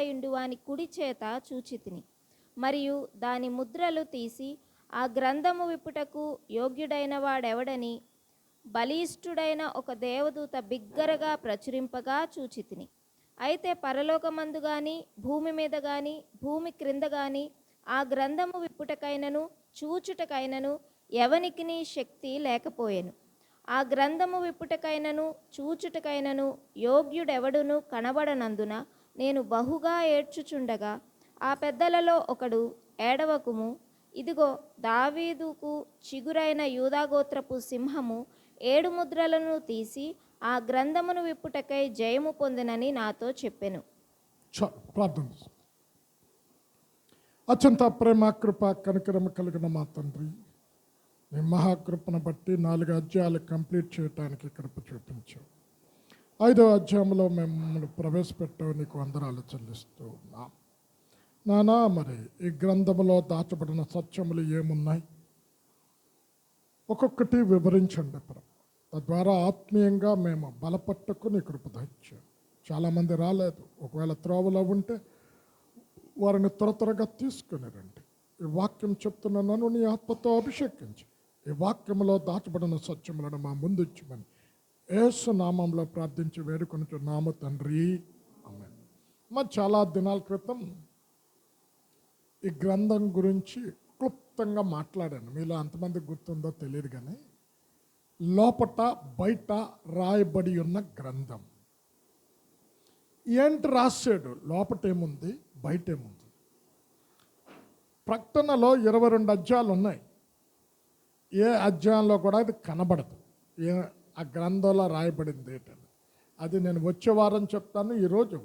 అయ్యుండు వాని కుడి చేత చూచితిని. మరియు దాని ముద్రలు తీసి ఆ గ్రంథము విప్పుటకు యోగ్యుడైన వాడెవడని బలిష్ఠుడైన ఒక దేవదూత బిగ్గరగా ప్రచురింపగా చూచితిని. అయితే పరలోకమందు గాని భూమి మీద గాని భూమి క్రింద గాని ఆ గ్రంథము విప్పుటకైనను చూచుటకైనను ఎవనికిని శక్తి లేకపోయెను. ఆ గ్రంథము విప్పుటకైనను చూచుటకైనను యోగ్యుడెవడును కనబడనందున నేను బహుగా ఏడ్చుచుండగా ఆ పెద్దలలో ఒకడు, ఏడవకుము, ఇదిగో దావీదుకు చిగురైన యూదాగోత్రపు సింహము 7 ముద్రలను తీసి ఆ గ్రంథమును విప్పుటకై జయము పొందినని నాతో చెప్పెను. ప్రార్థన. అత్యంత ప్రేమ కృప కనికరము కలిగిన మా తండ్రి, నీ మహాకృపను బట్టి 4 అధ్యాయాలు కంప్లీట్ చేయడానికి కృప చూపించావు. 5వ అధ్యాయంలో మేము ప్రవేశపెట్టావు, నీకు వందనాలు చెల్లిస్తూ ఉన్నాం నానా. మరి ఈ గ్రంథములో దాచబడిన సత్యములు ఏమున్నాయి, ఒక్కొక్కటి వివరించండి ప్రభు. తద్వారా ఆత్మీయంగా మేము బలపట్టుకుని కృప దయచేయం. చాలామంది రాలేదు, ఒకవేళ త్రోవలో ఉంటే వారిని త్వరగా తీసుకుని రండి. ఈ వాక్యం చెప్తున్న నన్ను నీ ఆత్మతో అభిషేకించి ఈ వాక్యంలో దాచబడిన సత్యములను మా ముందుంచమని యేసు నామంలో ప్రార్థించి వేడుకొనుచున్నాము తండ్రి, ఆమేన్. మరి చాలా దినాల క్రితం ఈ గ్రంథం గురించి క్లుప్తంగా మాట్లాడాను. మీలో అంతమంది గుర్తుందో తెలియదు, కానీ లోపట బయట రాయబడి ఉన్న గ్రంథం ఏంటి రాశాడు, లోపట ఏముంది, బయట ఏముంది. ప్రకటనలో 22 అధ్యాయాలు ఉన్నాయి. ఏ అధ్యాయంలో కూడా అది కనబడదు, ఆ గ్రంథంలో రాయబడింది ఏంటని. అది నేను వచ్చే వారం చెప్తాను. ఈరోజు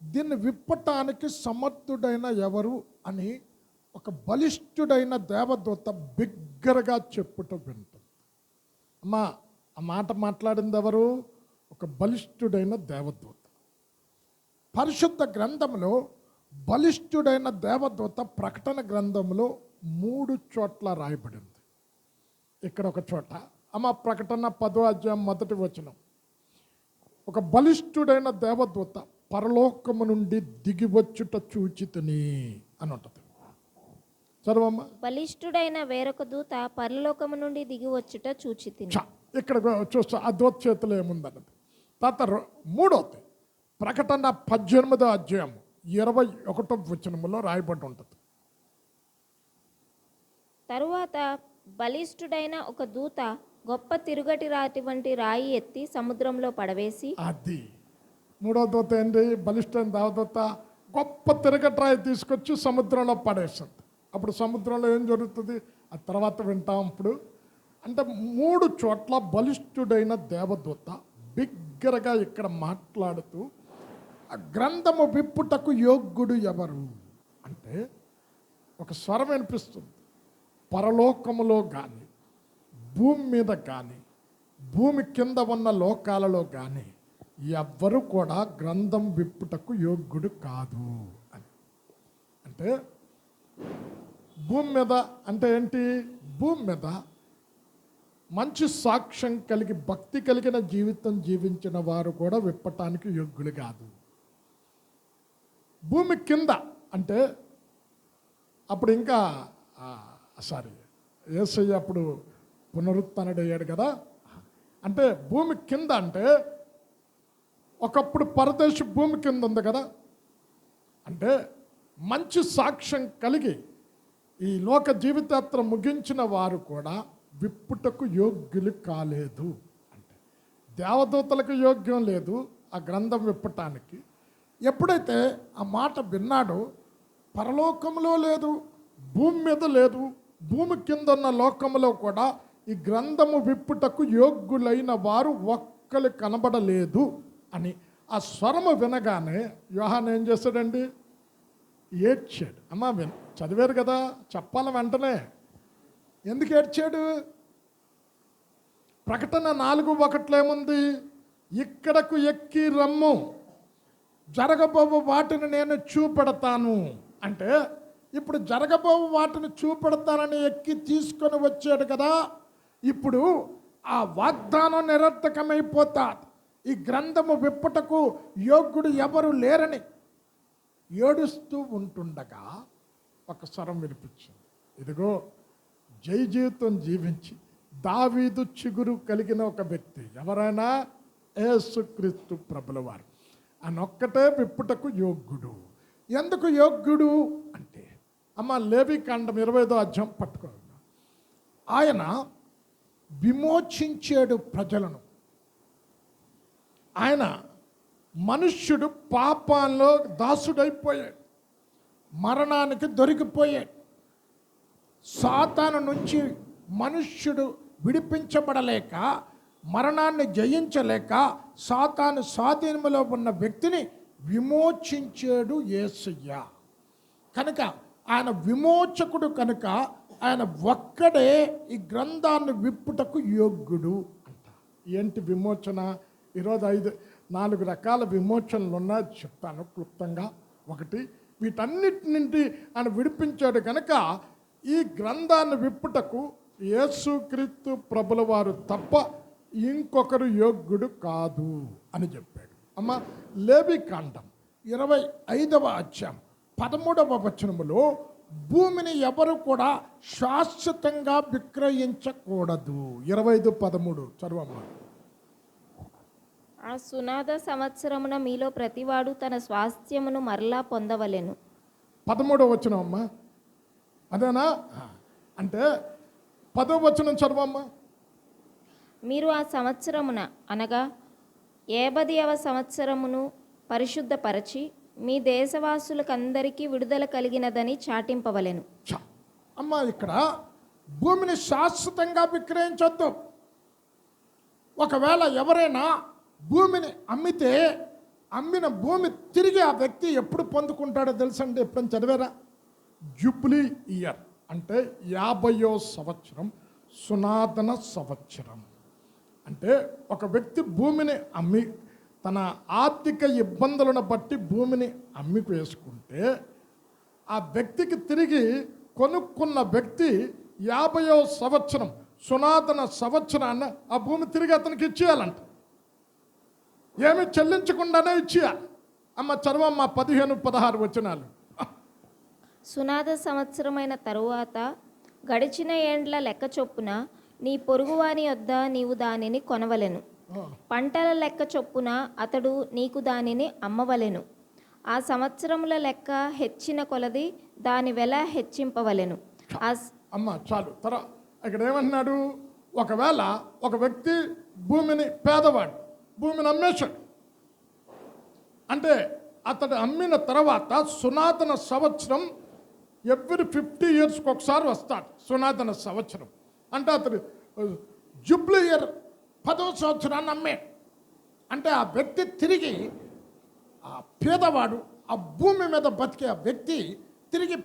దీన్ని విప్పటానికి సమర్థుడైన ఎవరు అని ఒక బలిష్ఠుడైన దేవదూత బిగ్గరగా చెప్పుట వింటుంది. అమ్మా, ఆ మాట మాట్లాడింది ఎవరు? ఒక బలిష్ఠుడైన దేవదూత. పరిశుద్ధ గ్రంథంలో బలిష్ఠుడైన దేవదూత ప్రకటన గ్రంథంలో 3 చోట్ల రాయబడింది. ఇక్కడ ఒక చోట, అమ్మ ప్రకటన 10వ అధ్యాయం 1వ వచనం, ఒక బలిష్ఠుడైన దేవదూత పరలోకము నుండి దిగివచ్చుట చూచితిని అని ఉంటుంది. చదవమ్మ. బలిష్ఠుడైన వేరొక దూత పరలోకము నుండి దిగి వచ్చుట చూచితిని. ఇక్కడ చూస్తా ఆ దూత చేతిలో ఏముందన్నది. తర్వాత 3వది ప్రకటన 18వ అధ్యాయం 21వ వచనములో రాయబడి ఉంటుంది. తరువాత బలిష్ఠుడైన ఒక దూత గొప్ప తిరుగటి రాతి వంటి రాయి ఎత్తి సముద్రంలో పడవేసి, అది 3వ దూత ఏంటి? బలిష్ఠైన దేవదూత గొప్ప తిరగటి రాయి తీసుకొచ్చి సముద్రంలో పడేస్తుంది. అప్పుడు సముద్రంలో ఏం జరుగుతుంది ఆ తర్వాత వింటాం. ఇప్పుడు అంటే 3 చోట్ల బలిష్ఠుడైన దేవదూత బిగ్గరగా ఇక్కడ మాట్లాడుతూ ఆ గ్రంథము విప్పుటకు యోగ్యుడు ఎవరు అంటే ఒక స్వరం వినిపిస్తుంది. పరలోకములో కానీ భూమి మీద కానీ భూమి కింద ఉన్న లోకాలలో కానీ ఎవ్వరు కూడా గ్రంథం విప్పుటకు యోగ్యుడు కాదు అని. అంటే భూమి మీద అంటే ఏంటి? భూమి మీద మంచి సాక్ష్యం కలిగి భక్తి కలిగిన జీవితం జీవించిన వారు కూడా విప్పటానికి యోగ్యులు కాదు. భూమి కింద అంటే అప్పుడు ఇంకా యేసయ్య అప్పుడు పునరుత్థానుడయ్యాడు కదా. అంటే భూమి కింద అంటే ఒకప్పుడు పరదేశ భూమి కింద ఉంది కదా. అంటే మంచి సాక్ష్యం కలిగి ఈ లోక జీవితయాత్ర ముగించిన వారు కూడా విప్పుటకు యోగ్యులు కాలేదు. అంటే దేవదూతలకు యోగ్యం లేదు ఆ గ్రంథం విప్పటానికి. ఎప్పుడైతే ఆ మాట విన్నాడో పరలోకంలో లేదు, భూమి మీద లేదు, భూమి కింద ఉన్న లోకంలో కూడా ఈ గ్రంథము విప్పుటకు యోగ్యులైన వారు ఒక్కరు కనబడలేదు అని ఆ స్వరము వినగానే యోహాను ఏం చేశాడండి? ఏడ్చాడు. అమ్మా చదివారు కదా, చెప్పాలి వెంటనే. ఎందుకు ఏడ్చాడు? ప్రకటన 4:1 ఏముంది? ఇక్కడకు ఎక్కి రమ్ము, జరగబోవు వాటిని నేను చూపెడతాను. అంటే ఇప్పుడు జరగబోవు వాటిని చూపెడతానని ఎక్కి తీసుకొని వచ్చాడు కదా. ఇప్పుడు ఆ వాగ్దానం నిరర్థకమైపోతా. ఈ గ్రంథము విప్పుటకు యోగ్యుడు ఎవరు లేరని ఏడుస్తూ ఉంటుండగా ఒక స్వరం వినిపించింది. ఇదిగో జై జీవితం జీవించి దావీదు చిగురు కలిగిన ఒక వ్యక్తి ఎవరైనా యేసుక్రీస్తు ప్రభుల వారు అనొక్కటే విప్పుటకు యోగ్యుడు. ఎందుకు యోగ్యుడు అంటే అమ్మ లేవికాండం 25వ అధ్యాయం పట్టుకోవాలి. ఆయన విమోచించాడు ప్రజలను. ఆయన మనుష్యుడు పాపాల్లో దాసుడైపోయాడు, మరణానికి దొరికిపోయాడు. సాతాను నుంచి మనుష్యుడు విడిపించబడలేక, మరణాన్ని జయించలేక సాతాను స్వాధీనంలో ఉన్న వ్యక్తిని విమోచించాడు యేసయ్య. కనుక ఆయన విమోచకుడు కనుక ఆయన ఒక్కడే ఈ గ్రంథాన్ని విప్పుటకు యోగ్యుడు అంట. ఏంటి విమోచన? ఈరోజు 4 రకాల విమోచనలు ఉన్నాయి, చెప్తాను క్లుప్తంగా. ఒకటి, వీటన్నిటి నుండి ఆయన విడిపించాడు కనుక ఈ గ్రంథాన్ని విప్పుటకు యేసుక్రీస్తు ప్రభుల వారు తప్ప ఇంకొకరు యోగ్యుడు కాదు అని చెప్పాడు. అమ్మ లేవికాండం 25వ అధ్యాయం 13వ వచనములో భూమిని ఎవరు కూడా శాశ్వతంగా విక్రయించకూడదు. 25:13 చదువమ్మ. ఆ సునాద సంవత్సరమున మీలో ప్రతివాడు తన స్వాస్థ్యమును మరలా పొందవలెను. 13వ వచనం అమ్మ, అదేనా? అంటే 10వ వచనం చదవమ్మా. మీరు ఆ సంవత్సరమున అనగా 50వ సంవత్సరమును పరిశుద్ధపరచి మీ దేశవాసులకందరికీ విడుదల కలిగినదని చాటింపవలెను. అమ్మ ఇక్కడ భూమిని శాశ్వతంగా విక్రయించొద్దు. ఒకవేళ ఎవరైనా భూమిని అమ్మితే అమ్మిన భూమి తిరిగి ఆ వ్యక్తి ఎప్పుడు పొందుకుంటాడో తెలుసండి? ఎప్పుడైనా చదివారా? జూబ్లీ ఇయర్ అంటే 50వ సంవత్సరం, సునాదన సంవత్సరం. అంటే ఒక వ్యక్తి భూమిని అమ్మి తన ఆర్థిక ఇబ్బందులను బట్టి భూమిని అమ్మి వేసుకుంటే ఆ వ్యక్తికి తిరిగి కొనుక్కున్న వ్యక్తి 50వ సంవత్సరం సునాదన సంవత్సరాన్ని ఆ భూమి తిరిగి అతనికి ఇచ్చేయాలంట. ఏమి చెల్లించకుండానే ఇచ్చేయాలి. అమ్మ చదవమ్మ 15-16 వచనాలు. సునాద సంవత్సరమైన తరువాత గడిచిన ఏండ్ల లెక్క చొప్పున నీ పొరుగువాని వద్ద నీవు దానిని కొనవలెను. పంటల లెక్క చొప్పున అతడు నీకు దానిని అమ్మవలెను. ఆ సంవత్సరముల లెక్క హెచ్చిన కొలది దాని వెల హెచ్చింపవలెను. అమ్మ చాలు. ఇక్కడ ఏమంటున్నాడు? ఒకవేళ ఒక వ్యక్తి భూమిని, పేదవాడు భూమిని అమ్మేశాడు అంటే అతడు అమ్మిన తర్వాత సునాదన సంవత్సరం ఎవ్రీ 50 yearsకి ఒకసారి వస్తాడు. సునాదన సంవత్సరం అంటే అతడు జూబ్లీ ఇయర్ 10వ సంవత్సరాన్ని అమ్మాడు అంటే ఆ వ్యక్తి తిరిగి, ఆ పేదవాడు ఆ భూమి మీద బతికే ఆ వ్యక్తి తిరిగి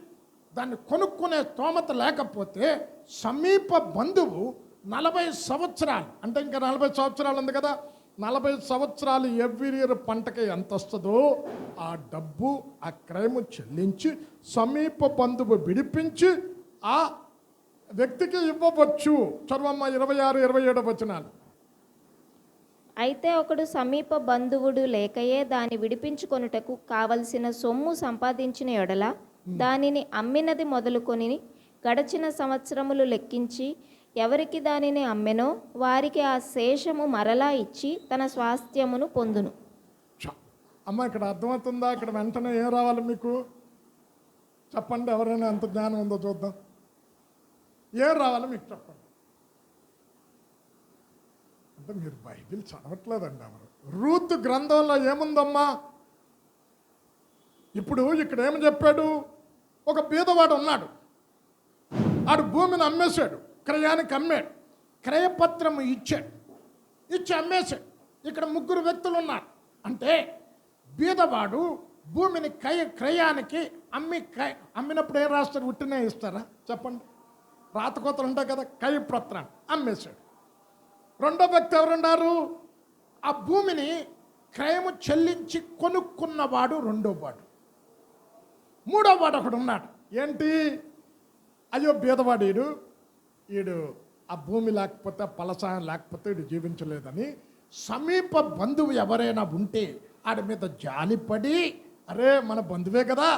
దాన్ని కొనుక్కునే స్తోమత లేకపోతే సమీప బంధువు 40 సంవత్సరాలు అంటే ఇంకా 40 సంవత్సరాలు ఉంది కదా, 40 సంవత్సరాలు ఎవ్రీ ఇయర్ పంటకి ఎంత వస్తుందో ఆ డబ్బు ఆ క్రయము చెల్లించి సమీప బంధువు విడిపించి ఆ వ్యక్తికి ఇవ్వవచ్చు. చదవమ్మ 26-27 వచనాలు. అయితే ఒకడు సమీప బంధువుడు లేకయే దాన్ని విడిపించుకొనుటకు కావలసిన సొమ్ము సంపాదించిన ఎడల దానిని అమ్మినది మొదలుకొని గడచిన సంవత్సరములు లెక్కించి ఎవరికి దానిని అమ్మెనో వారికి ఆ శేషము మరలా ఇచ్చి తన స్వాస్థ్యమును పొందును. అమ్మ ఇక్కడ అర్థమవుతుందా? ఇక్కడ వెంటనే ఏం రావాలి మీకు చెప్పండి. ఎవరైనా ఎంత జ్ఞానం ఉందో చూద్దాం. ఏం రావాలి మీకు చెప్పండి. అంటే మీరు బైబిల్ చదవట్లేదండి. ఎవరు రూతు గ్రంథంలో ఏముందమ్మా? ఇప్పుడు ఇక్కడ ఏమని చెప్పాడు? ఒక బీదవాడు ఉన్నాడు, ఆడు భూమిని అమ్మేశాడు, క్రయానికి అమ్మాడు, క్రయపత్రం ఇచ్చాడు, ఇచ్చి అమ్మేశాడు. ఇక్కడ 3 వ్యక్తులు ఉన్నారు. అంటే బీదవాడు భూమిని క్రయానికి అమ్మినప్పుడు ఏం రాస్తారు? ఉట్టినే ఇస్తారా చెప్పండి? రాతకోతలు ఉంటాయి కదా, క్రయపత్రాన్ని అమ్మేశాడు. రెండో వ్యక్తి ఎవరున్నారు? ఆ భూమిని క్రయము చెల్లించి కొనుక్కున్నవాడు రెండోవాడు. మూడోవాడు ఒకడు ఉన్నాడు. ఏంటి? అయ్యో బీదవాడు ఈడు ఆ భూమి లేకపోతే, ఫలసాయం లేకపోతే వీడు జీవించలేదని సమీప బంధువు ఎవరైనా ఉంటే ఆడి మీద జాలిపడి, అరే మన బంధువే కదా,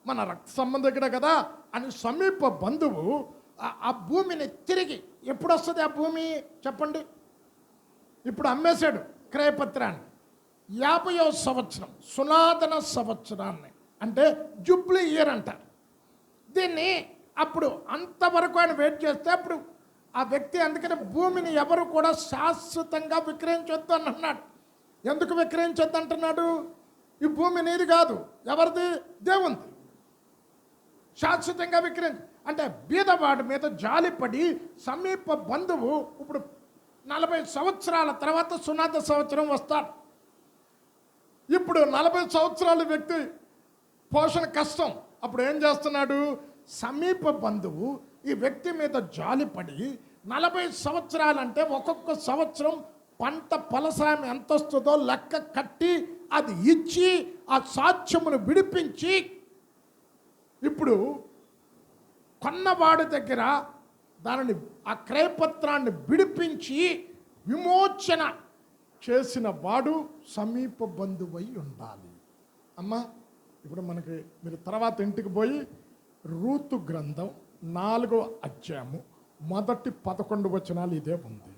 మన రక్త సంబంధికుడే కదా అని సమీప బంధువు ఆ భూమిని తిరిగి, ఎప్పుడు వస్తుంది ఆ భూమి చెప్పండి? ఇప్పుడు అమ్మేశాడు క్రయపత్రాన్ని, 50వ సంవత్సరం సునాదన సంవత్సరాన్ని, అంటే జూబ్లీ ఇయర్ అంటారు దీన్ని. అప్పుడు అంతవరకు ఆయన వెయిట్ చేస్తే అప్పుడు ఆ వ్యక్తి, అందుకని భూమిని ఎవరు కూడా శాశ్వతంగా విక్రయించొద్దు అని అన్నాడు. ఎందుకు విక్రయించొద్దు అంటున్నాడు? ఈ భూమి నీది కాదు, ఎవరిది? దేవుంది. శాశ్వతంగా విక్రయించ అంటే బీదవాడి మీద జాలిపడి సమీప బంధువు ఇప్పుడు 40 సంవత్సరాల తర్వాత సునాద సంవత్సరం వస్తాడు. ఇప్పుడు 40 సంవత్సరాల వ్యక్తి పోషణ కష్టం. అప్పుడు ఏం చేస్తున్నాడు? సమీప బంధువు ఈ వ్యక్తి మీద జాలిపడి 40 సంవత్సరాలంటే ఒక్కొక్క సంవత్సరం పంట ఫలసాయం ఎంత వస్తుందో లెక్క కట్టి అది ఇచ్చి ఆ సాక్ష్యమును విడిపించి, ఇప్పుడు కొన్నవాడి దగ్గర దానిని ఆ క్రయపత్రాన్ని విడిపించి విమోచన చేసిన వాడు సమీప బంధువై ఉండాలి. అమ్మా, ఇప్పుడు మనకి మీరు తర్వాత ఇంటికి పోయి రూతు గ్రంథం 4వ అధ్యాయము మొదటి 11 వచనాలు ఇదే ఉంది.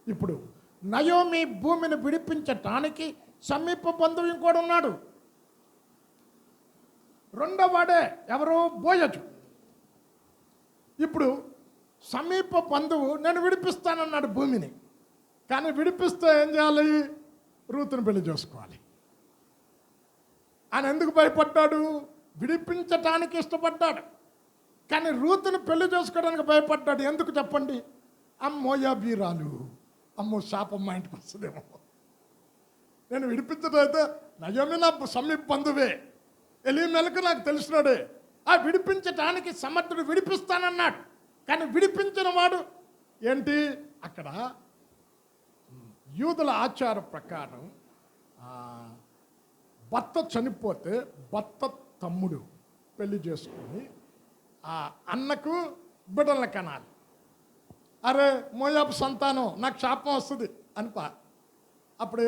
ఇప్పుడు నయోమి భూమిని విడిపించటానికి సమీప బంధువు ఇంకోడు ఉన్నాడు. రెండో వాడే ఎవరు? బోయజు. ఇప్పుడు సమీప బంధువు నేను విడిపిస్తానన్నాడు భూమిని, కానీ విడిపిస్తే ఏం చేయాలి? రూతుని పెళ్లి చేసుకోవాలి. ఆయన ఎందుకు భయపడ్డాడు? విడిపించటానికి ఇష్టపడ్డాడు, కానీ రూతుని పెళ్లి చేసుకోవడానికి భయపడ్డాడు. ఎందుకు చెప్పండి? అమ్మోయాబీరాలు, అమ్మో శాపం మా ఇంటికి వస్తుందేమో. నేను విడిపించడం అయితే నయోమి నా సమీప బంధువే, ఎలీమెలకు నాకు తెలిసినాడే. ఆ విడిపించటానికి సమర్థుడు విడిపిస్తానన్నాడు, కానీ విడిపించిన వాడు ఏంటి? అక్కడ యూదుల ఆచార ప్రకారం భర్త చనిపోతే భర్త తమ్ముడు పెళ్లి చేసుకొని ఆ అన్నకు బిడ్డలను కనాలి. అరే మోయాబు సంతానం నాకు శాపం వస్తుంది అని అప్పుడు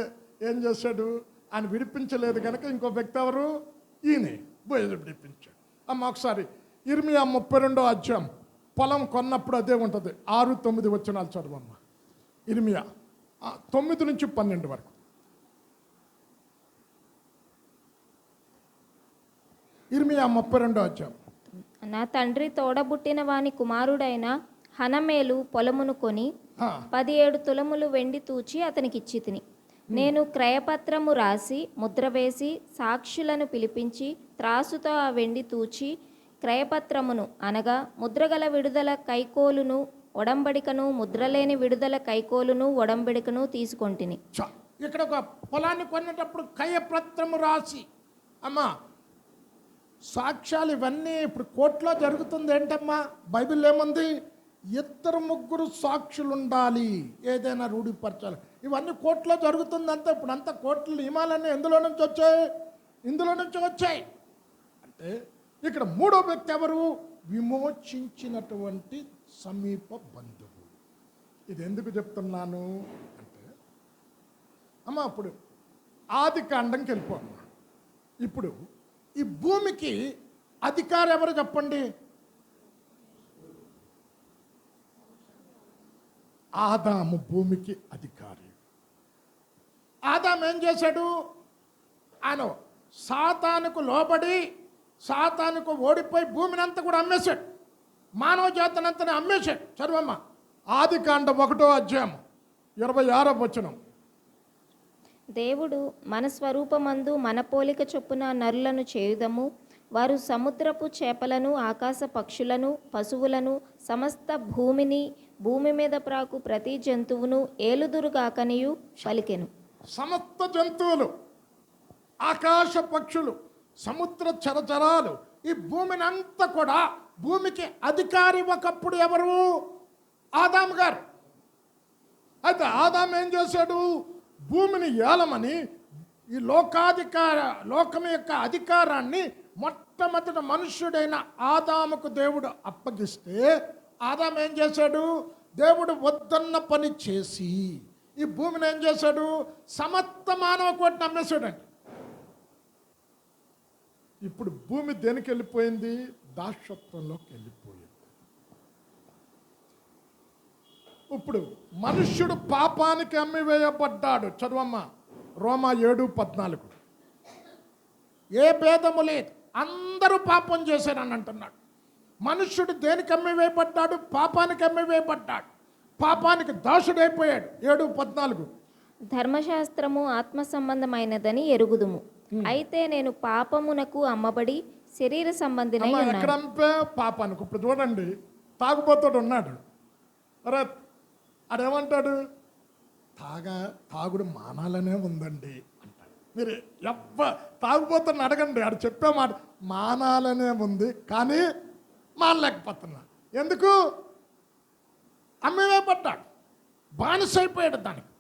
ఏం చేశాడు? ఆయన విడిపించలేదు కనుక ఇంకో వ్యక్తి ఎవరు? ఈయనే బోయజు విడిపించాడు. అమ్మ ఒకసారి ఇర్మియా 32వ అధ్యాయం పొలం కొన్నప్పుడు అదే ఉంటుంది. 6-9 వచనాలు చదవమ్మ. ఇర్మియా 9 నుంచి 12 వరకు. ఇర్మియా 32వ అధ్యాయం. నా తండ్రి తోడబుట్టిన వాని కుమారుడైన హనమేలు పొలమును కొని 17 తులములు వెండి తూచి అతనికిచ్చి తిని, నేను క్రయపత్రము రాసి ముద్ర వేసి సాక్షులను పిలిపించి త్రాసుతో ఆ వెండి తూచి క్రయపత్రమును అనగా ముద్రగల విడుదల కైకోలును ఒడంబడికను, ముద్రలేని విడుదల కైకోలును ఒడంబడికను తీసుకొంటిని. ఇక్కడ ఒక పొలాన్ని కొనేటప్పుడు క్రయపత్రము రాసి, అమ్మా సాక్ష్యాలు ఇవన్నీ ఇప్పుడు కోర్టులో జరుగుతుంది. ఏంటమ్మా బైబిల్ ఏముంది? 2-3 సాక్షులు ఉండాలి, ఏదైనా రూఢిపరచాలి. ఇవన్నీ కోర్టులో జరుగుతుంది అంతా. ఇప్పుడు అంతా కోర్టుల నియమాలన్నీ ఎందులో నుంచి వచ్చాయి? ఇందులో నుంచి వచ్చాయి. అంటే ఇక్కడ మూడో వ్యక్తి ఎవరు? విమోచించినటువంటి సమీప బంధువు. ఇది ఎందుకు చెప్తున్నాను అంటే, అమ్మ అప్పుడు ఆది కాండంకి వెళ్ళిపోమ్మా. ఇప్పుడు ఈ భూమికి అధికారం ఎవరు చెప్పండి? ఆదాము భూమికి అధికారి. ఆదాము ఏం చేశాడు? ఆయన సాతానుకు లోబడి సాతానుకు ఓడిపోయి భూమిని అంతా కూడా అమ్మేశాడు, మానవ జాతినంతా అమ్మేశాడు. చదువమ్మ ఆది కాండం 1వ అధ్యాయం 26వ వచనం. దేవుడు మన స్వరూపమందు మన పోలిక చొప్పున నరులను చేయుదము, వారు సముద్రపు చేపలను ఆకాశ పక్షులను పశువులను సమస్త భూమిని భూమి మీద ప్రాకు ప్రతి జంతువును ఏలుదురుగాకనియు పలికెను. సమస్త జంతువులు, ఆకాశ పక్షులు, సముద్ర చరచరాలు, ఈ భూమిని అంతా కూడా, భూమికి అధికారి ఒకప్పుడు ఎవరు? ఆదాము గారు. అయితే ఆదాము ఏం చేశాడు? భూమిని ఏలమని ఈ లోకం యొక్క అధికారాన్ని మొట్టమొదటి మనుష్యుడైన ఆదాముకు దేవుడు అప్పగిస్తే, ఆదాము ఏం చేశాడు? దేవుడు వద్దన్న పని చేసి ఈ భూమిని ఏం చేశాడు? సమస్త మానవ కోటిని అమ్మేశాడండి. ఇప్పుడు భూమి దేనికి వెళ్ళిపోయింది? దాసత్వంలోకి వెళ్ళిపోయింది. ఇప్పుడు మనుష్యుడు పాపానికి అమ్మివేయబడ్డాడు. చదువమ్మా, రోమా 7:14. ఏ భేదము లేదు, అందరూ పాపం చేశారని అంటున్నాడు. మనుష్యుడు దేనికి అమ్మివేయబడ్డాడు? పాపానికి అమ్మివేయబడ్డాడు. పాపానికి దాసుడైపోయాడు. 7:14. ధర్మశాస్త్రము ఆత్మ సంబంధమైనదని ఎరుగుదుము, అయితే నేను పాపమునకు అమ్మబడి శరీర సంబంధినై ఉన్నాను. ఎక్కడ అమ్మే? పాపానికి. ఇప్పుడు చూడండి, తాగుబోతాడు ఉన్నాడు. అరే అదేమంటాడు? తాగుడు మానాలనే ఉందండి అంటాడు. మీరు తాగుబోతున్న అడగండి, ఆడు చెప్పే మాట మానాలనే ఉంది, కానీ మానలేకపోతున్నా. ఎందుకు? అమ్మివేయబడ్డాడు, బానిసైపోయాడు దానికి.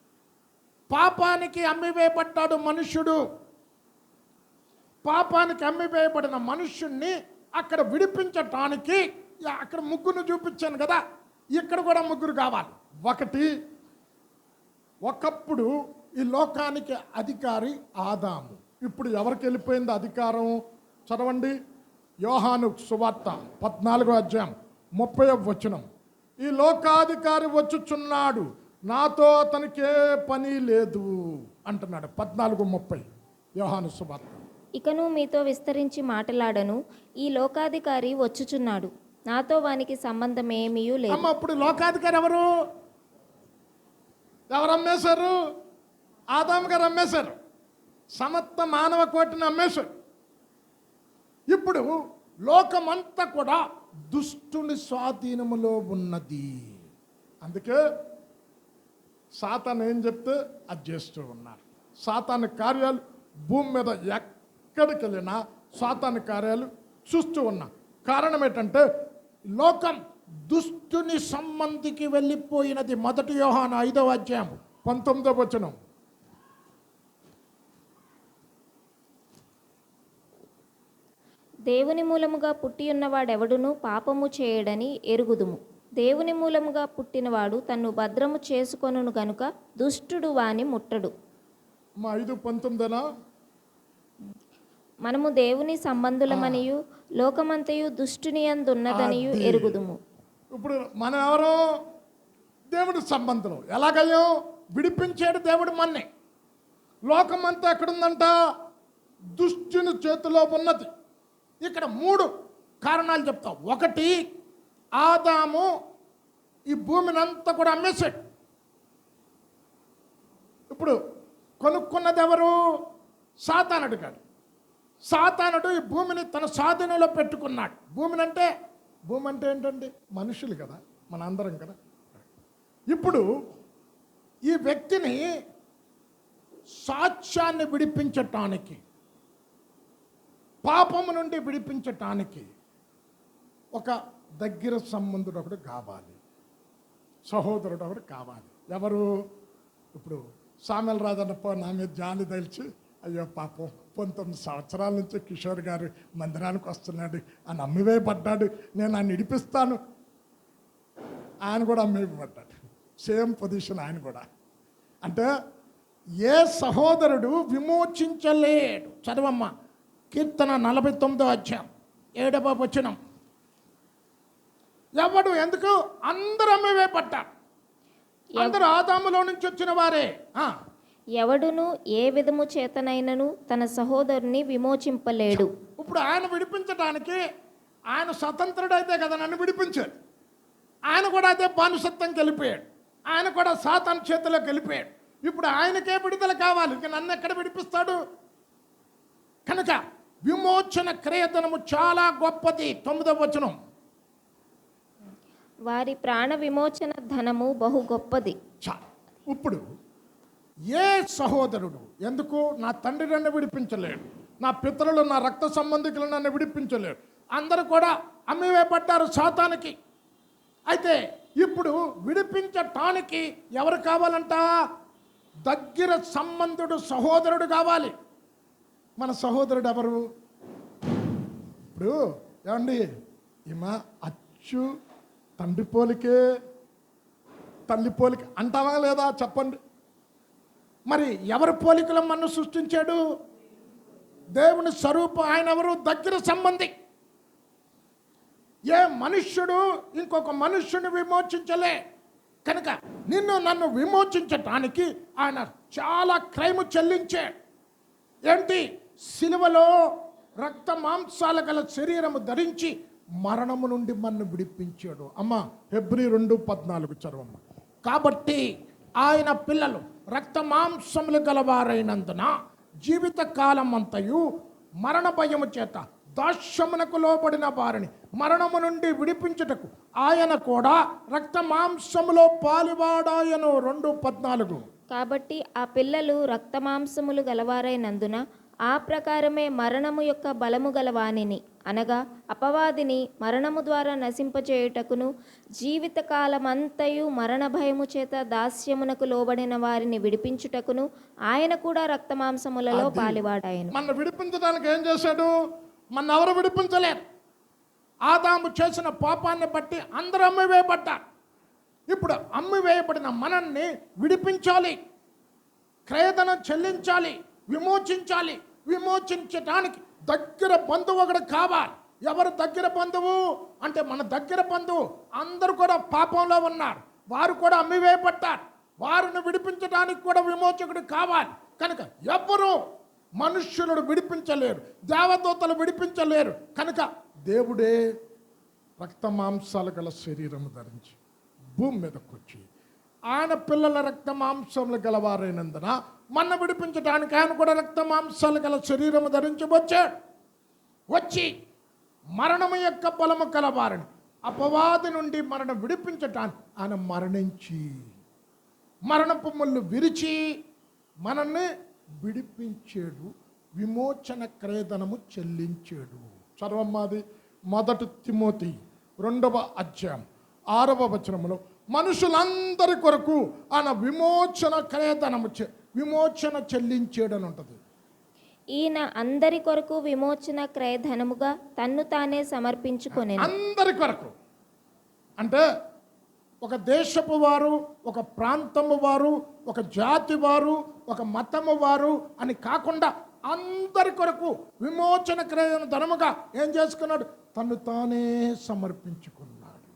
పాపానికి అమ్మివేయబడ్డాడు మనుష్యుడు. పాపానికి అమ్మివేయబడిన మనుష్యుణ్ణి అక్కడ విడిపించటానికి అక్కడ ముగ్గురు చూపించాను కదా, ఇక్కడ కూడా ముగ్గురు కావాలి. ఒకప్పుడు ఈ లోకానికి అధికారి ఆదాము. ఇప్పుడు ఎవరికి వెళ్ళిపోయింది అధికారం? చదవండి, యోహాను సువార్త 14:30. ఈ లోకాధికారి వచ్చుచున్నాడు, నాతో అతనికే పని లేదు అంటున్నాడు. 14:30 యోహాను సువార్త. ఇకను మీతో విస్తరించి మాట్లాడను, ఈ లోకాధికారి వచ్చుచున్నాడు, నాతో వానికి సంబంధం ఏమీ లేదు. అమ్మ, ఇప్పుడు లోకాధికారి ఎవరు? ఎవరు అమ్మేశారు? ఆదాము గారు అమ్మేశారు. సమస్త మానవ కోటిని అమ్మేశారు. ఇప్పుడు లోకమంతా కూడా దుష్టుని స్వాధీనములో ఉన్నది. అందుకే సాతాను ఏం చెప్తే అది చేస్తూ ఉన్నారు. సాతాను కార్యాలు భూమి మీద ఎక్కడికి వెళ్ళినా సాతాను కార్యాలు చూస్తూ ఉన్నా. కారణం ఏంటంటే లోకం దుష్టుని సంబంధికి వెళ్ళిపోయినది. 1 యోహాను 5:19. దేవుని మూలముగా పుట్టియున్నవాడెవడును పాపము చేయడని ఎరుగుదుము, దేవుని మూలముగా పుట్టినవాడు తన్ను భద్రము చేసుకొనును గనుక దుష్టుడు వాని ముట్టడు. 5:19. మనము దేవుని సంబంధులమనియు లోకమంతయు దుష్టుని యందున్నదనియు ఎరుగుదుము. ఇప్పుడు మనం ఎవరు? దేవుడి సంబంధం. ఎలాగయ్యో? విడిపించాడు దేవుడు మన్ని. లోకమంతా ఎక్కడుందంట? దుష్టుని చేతిలో ఉన్నది. ఇక్కడ 3 కారణాలు చెప్తాం. 1, ఆదాము ఈ భూమిని అంతా కూడా అమ్మేశాడు. ఇప్పుడు కొనుక్కున్నది ఎవరు? సాతానుడు కాదు. సాతానుడు ఈ భూమిని తన స్వాధీనంలో పెట్టుకున్నాడు. భూమి అంటే ఏంటండి? మనుషులు కదా, మన అందరం కదా. ఇప్పుడు ఈ వ్యక్తిని సాక్ష్యాన్ని విడిపించటానికి, పాపము నుండి విడిపించటానికి ఒక దగ్గర సంబంధుడు ఒకడు కావాలి, సహోదరుడు ఒకడు కావాలి. ఎవరు? ఇప్పుడు సామెల్ రాజన్నప్ప నా మీద జాలి తెలిసి, అయ్యో పాపం 19 సంవత్సరాల నుంచి కిషోర్ గారు మందిరానికి వస్తున్నాడు, అని అమ్మివేయబడ్డాడు, నేను ఆయన ఇడిపిస్తాను. ఆయన కూడా అమ్మివేయబడ్డాడు. సేమ్ పొజిషన్ ఆయన కూడా. అంటే ఏ సహోదరుడు విమోచించలేడు. చదవమ్మ, కీర్తన 49:7. ఎవడు? ఎందుకు? అందరూ అమ్మివేయబడ్డారు. అందరూ ఆదాములో నుంచి వచ్చిన వారే. ఎవడును ఏ విధము చేతనైనను తన సహోదరుని విమోచింపలేడు. ఇప్పుడు ఆయన విడిపించడానికి ఆయన స్వతంత్రుడైతే కదా నన్ను విడిపించాడు. ఆయన కూడా అదే బానిసత్వంకి వెళ్ళిపోయాడు. ఆయన కూడా సాతాను చేతిలోకి వెళ్ళిపోయాడు. ఇప్పుడు ఆయనకే విడుదల కావాలి, ఇక నన్ను ఎక్కడ విడిపిస్తాడు? కనుక విమోచన క్రయధనము చాలా గొప్పది. 9వ. వారి ప్రాణ విమోచన ధనము బహు గొప్పది. ఇప్పుడు ఏ సహోదరుడు, ఎందుకు నా తండ్రి నన్ను విడిపించలేడు, నా పితరులు నా రక్త సంబంధికులు నన్ను విడిపించలేడు, అందరూ కూడా అమ్మివేయబడ్డారు సాతానికి. అయితే ఇప్పుడు విడిపించటానికి ఎవరు కావాలంట? దగ్గర సంబంధుడు, సహోదరుడు కావాలి. మన సహోదరుడు ఎవరు? ఇప్పుడు ఏమండి, ఈమె అచ్చు తండ్రి పోలికే తల్లి పోలిక అంటావా లేదా? చెప్పండి. మరి ఎవరి పోలికలో మనను సృష్టించాడు? దేవుని స్వరూపం. ఆయన ఎవరు? దగ్గర సంబంధి. ఏ మనుష్యుడు ఇంకొక మనుష్యుని విమోచించలే. కనుక నిన్ను నన్ను విమోచించటానికి ఆయన చాలా క్రైము చెల్లించాడు. ఏంటి? సిలువలో రక్త మాంసాల గల శరీరము ధరించి మరణము నుండి మనను విడిపించాడు. అమ్మ హెబ్రీ 2:14 చదవమ్మ. కాబట్టి ఆయన పిల్లలు రక్త మాంసములు గలవారైనందున జీవిత కాలం అంతయు మరణ భయము చేత దాస్యమునకు లోబడిన వారిని మరణము నుండి విడిపించుటకు ఆయన కూడా రక్త మాంసములో పాలువాడాయను. 2:14. కాబట్టి ఆ పిల్లలు రక్తమాంసములు గలవారైనందున ఆ ప్రకారమే మరణము యొక్క బలము గల వానిని అనగా అపవాదిని మరణము ద్వారా నశింపచేయుటకును జీవితకాలమంతయు మరణ భయము చేత దాస్యమునకు లోబడిన వారిని విడిపించుటకును ఆయన కూడా రక్తమాంసములలో పాలివాడాయను. మన విడిపించడానికి ఏం చేశాడు? మన ఎవరు విడిపించలేరు. ఆదాము చేసిన పాపాన్ని బట్టి అందరూ అమ్మివేయబడ్డారు. ఇప్పుడు అమ్మివేయబడిన మనల్ని విడిపించాలి, క్రయధనం చెల్లించాలి, విమోచించాలి. విమోచించటానికి దగ్గర బంధువు ఒకడు కావాలి. ఎవరు దగ్గర బంధువు అంటే మన దగ్గర బంధువు. అందరూ కూడా పాపంలో ఉన్నారు, వారు కూడా అమ్మివేయబడ్డారు. వారిని విడిపించడానికి కూడా విమోచకుడు కావాలి. కనుక ఎవ్వరూ మనుష్యులను విడిపించలేరు, దేవదూతలు విడిపించలేరు. కనుక దేవుడే రక్త మాంసాలు గల శరీరము ధరించి భూమి మీదకి వచ్చి ఆయన పిల్లల రక్త మాంసములు గలవారైనందున మన విడిపించడానికి ఆయన కూడా రక్త మాంసాలు గల శరీరము ధరించి వచ్చాడు. వచ్చి మరణము యొక్క బలము కలవారిని అపవాది నుండి మరణం విడిపించటానికి ఆయన మరణించి మరణపు ముళ్ళు విరిచి మనల్ని విడిపించాడు, విమోచన క్రయధనము చెల్లించాడు. చదవమ్మాది 1 తిమోతి 2:6 మనుషులందరి కొరకు ఆయన విమోచన క్రయధనము విమోచన చెల్లించాడు అని ఉంటుంది. ఈయన అందరి కొరకు విమోచన క్రయధనముగా తన్ను తానే సమర్పించుకొనెను. అందరి కొరకు అంటే ఒక దేశపు వారు, ఒక ప్రాంతము వారు, ఒక జాతి వారు, ఒక మతము వారు అని కాకుండా అందరి కొరకు విమోచన క్రయధనముగా ఏం చేసుకున్నాడు? తను తానే సమర్పించుకున్నాడు.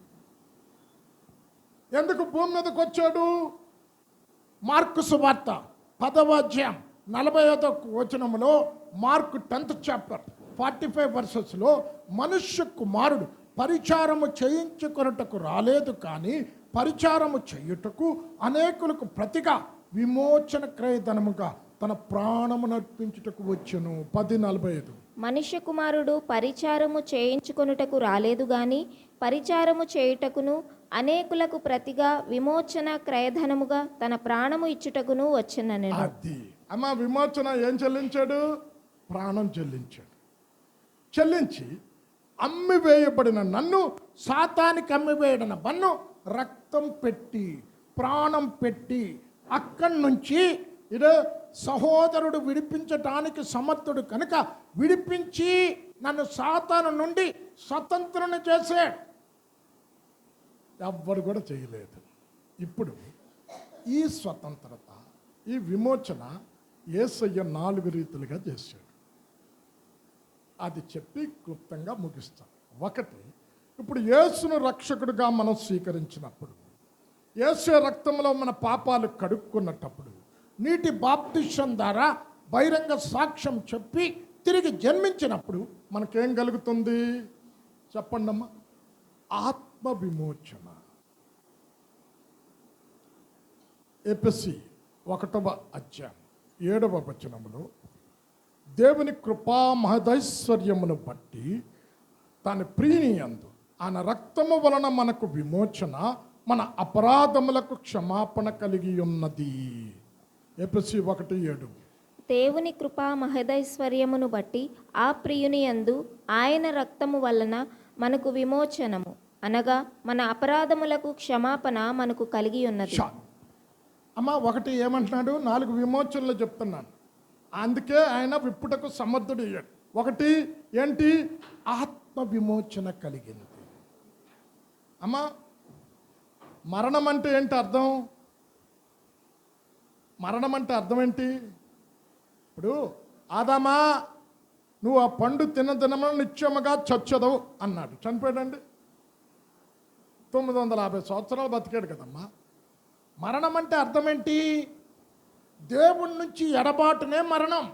ఎందుకు భూమి మీదకి వచ్చాడు? మార్కు సువార్త 10:45 మార్కు 10th చాప్టర్ 45 వర్సెస్లో మనుష్య కుమారుడు పరిచారము చేయించుకొనుటకు రాలేదు, కానీ పరిచారము చేయుటకు అనేకులకు ప్రతిగా విమోచన క్రయధనముగా తన ప్రాణము నర్పించుటకు వచ్చెను. 10:45 మనుష్య కుమారుడు పరిచారము చేయించుకొనుటకు రాలేదు గాని పరిచారము చేయుటకును అనేకులకు ప్రతిగా విమోచన క్రయధనముగా తన ప్రాణము ఇచ్చుటకును వచ్చెననెను. అది అమ్మ విమోచన ఏం చెల్లించాడు? ప్రాణం చెల్లించాడు. చెల్లించి అమ్మివేయబడిన నన్ను, సాతానికి అమ్మివేయడిన నన్ను రక్తం పెట్టి ప్రాణం పెట్టి అక్కడి నుంచి ఇదే సహోదరుడు విడిపించటానికి సమర్థుడు కనుక విడిపించి నన్ను సాతాను నుండి స్వతంత్రుని చేశాడు. ఎవ్వరు కూడా చేయలేదు. ఇప్పుడు ఈ స్వతంత్రత, ఈ విమోచన యేసయ్య 4 రీతులుగా చేశాడు. అది చెప్పి క్లుప్తంగా ముగిస్తాం. 1, ఇప్పుడు యేసును రక్షకుడిగా మనం స్వీకరించినప్పుడు, యేసు రక్తంలో మన పాపాలు కడుక్కున్నప్పుడు, నీటి బాప్తిసం ద్వారా బహిరంగ సాక్ష్యం చెప్పి తిరిగి జన్మించినప్పుడు మనకేం కలుగుతుంది? చెప్పండమ్మా. ఆత్మ విమోచన. ఎఫెసీ 1:7 దేవుని కృపా మహదైశ్వర్యమును బట్టి తన ప్రియనియందు ఆయన రక్తము వలన మనకు విమోచన, మన అపరాధములకు క్షమాపణ కలిగి ఉన్నది. ఎఫెసీ 1:7 దేవుని కృపా మహదైశ్వర్యమును బట్టి ఆ ప్రియుని యందు ఆయన రక్తము వలన మనకు విమోచనము అనగా మన అపరాధములకు క్షమాపణ మనకు కలిగి ఉన్నది. అమ్మ 1 ఏమంటున్నాడు? 4 విమోచనలు చెప్తున్నాను. అందుకే ఆయన విప్పుటకు సమర్థుడు అయ్యాడు. 1 ఏంటి? ఆత్మ విమోచన కలిగింది. అమ్మ మరణం అంటే ఏంటి అర్థం? మరణం అంటే అర్థం ఏంటి? ఇప్పుడు ఆదామా నువ్వు ఆ పండు తిన్న దినమున నిత్యముగా చచ్చదవు అన్నాడు. చనిపోయాడండి. 950 సంవత్సరాలు బతికాడు కదమ్మా. మరణం అంటే అర్థం ఏంటి? దేవుడి నుంచి ఎడబాటునే మరణం.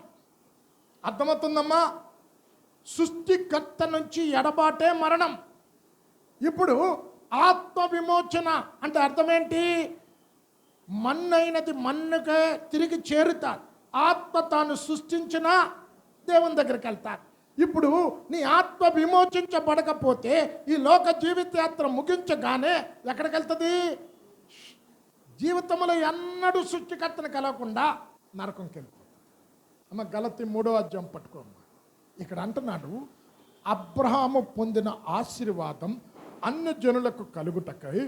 అర్థమవుతుందమ్మా? సృష్టికర్త నుంచి ఎడబాటే మరణం. ఇప్పుడు ఆత్మ విమోచన అంటే అర్థమేంటి? మన్నైనది మన్నుకే తిరిగి చేరుతారు. ఆత్మ తాను సృష్టించిన దేవుని దగ్గరికి వెళ్తారు. ఇప్పుడు నీ ఆత్మ విమోచించబడకపోతే ఈ లోక జీవితయాత్ర ముగించగానే ఎక్కడికి వెళ్తుంది? జీవితంలో ఎన్నడూ సృష్టికర్తను కలవకుండా నరకంకి వెళ్తుంది. అమ్మ గలతీ 3వ అధ్యాయం పట్టుకోమ్మ. ఇక్కడ అంటున్నాడు, అబ్రహాము పొందిన ఆశీర్వాదం అన్ని జనులకు కలుగుటకై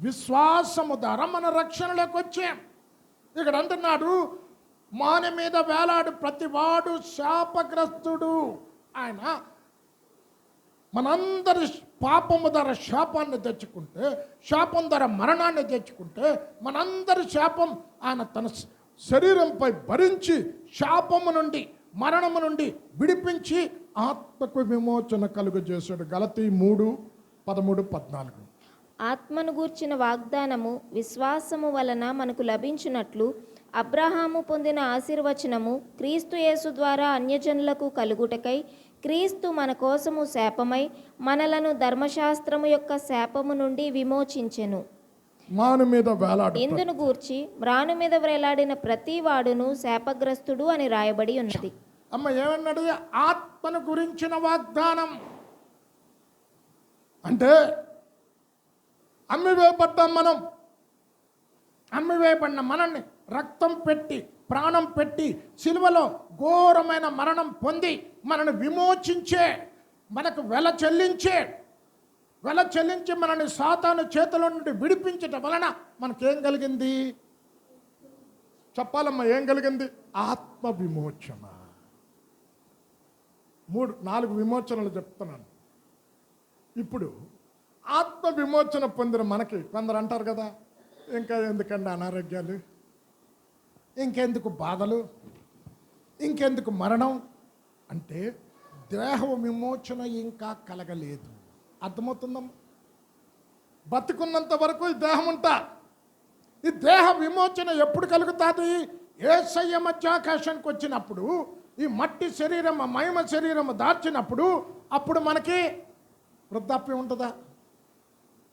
విశ్వాసము ద్వారా మన రక్షణలోకి వచ్చాం. ఇక్కడ అంటున్నాడు, మాన మీద వేలాడు ప్రతివాడు శాపగ్రస్తుడు. ఆయన మనందరి పాపము ధర శాపాన్ని తెచ్చుకుంటే, శాపం ధర మరణాన్ని తెచ్చుకుంటే, మనందరి శాపం ఆయన తన శరీరంపై భరించి శాపము నుండి మరణము నుండి విడిపించి ఆత్మకు విమోచన కలుగజేశాడు. గలతీ 3:13-14. ఆత్మను గూర్చిన వాగ్దానము విశ్వాసము వలన మనకు లభించినట్లు అబ్రహాము పొందిన ఆశీర్వచనము క్రీస్తు యేసు ద్వారా అన్యజనులకు కలుగుటకై క్రీస్తు మన కోసము శాపమై మనలను ధర్మశాస్త్రము యొక్క శాపము నుండి విమోచించెను. మాను మీద వేలాడు ఇందును గూర్చి మ్రాను మీద వేలాడిన ప్రతి వాడును శాపగ్రస్తుడు అని రాయబడి ఉన్నది. అమ్మ ఏమన్నాడు? ఆత్మను గురించిన వాగ్దానం అంటే అమ్మివేయబడ్డాం మనం. అమ్మివేయబడిన మనల్ని రక్తం పెట్టి ప్రాణం పెట్టి సిలువలో ఘోరమైన మరణం పొంది మనల్ని విమోచించే, మనకు వెల చెల్లించి మనల్ని సాతాను చేతుల నుండి విడిపించటం వలన మనకేం కలిగింది? చెప్పాలమ్మా, ఏం కలిగింది? ఆత్మ విమోచన. 4 విమోచనలు చెప్తున్నాను. ఇప్పుడు ఆత్మ విమోచన పొందిన మనకి కొందరు అంటారు కదా, ఇంకా ఎందుకండి అనారోగ్యాలు, ఇంకెందుకు బాధలు, ఇంకెందుకు మరణం అంటే దేహ విమోచన ఇంకా కలగలేదు. అర్థమవుతుందమ్మా? బతుకున్నంత వరకు ఈ దేహం ఉంటా. ఈ దేహ విమోచన ఎప్పుడు కలుగుతుంది? యేసయ్య మధ్యాకాశానికి వచ్చినప్పుడు, ఈ మట్టి శరీరం మహిమ శరీరం దాల్చినప్పుడు, అప్పుడు మనకి వృద్ధాప్యం ఉంటుందా?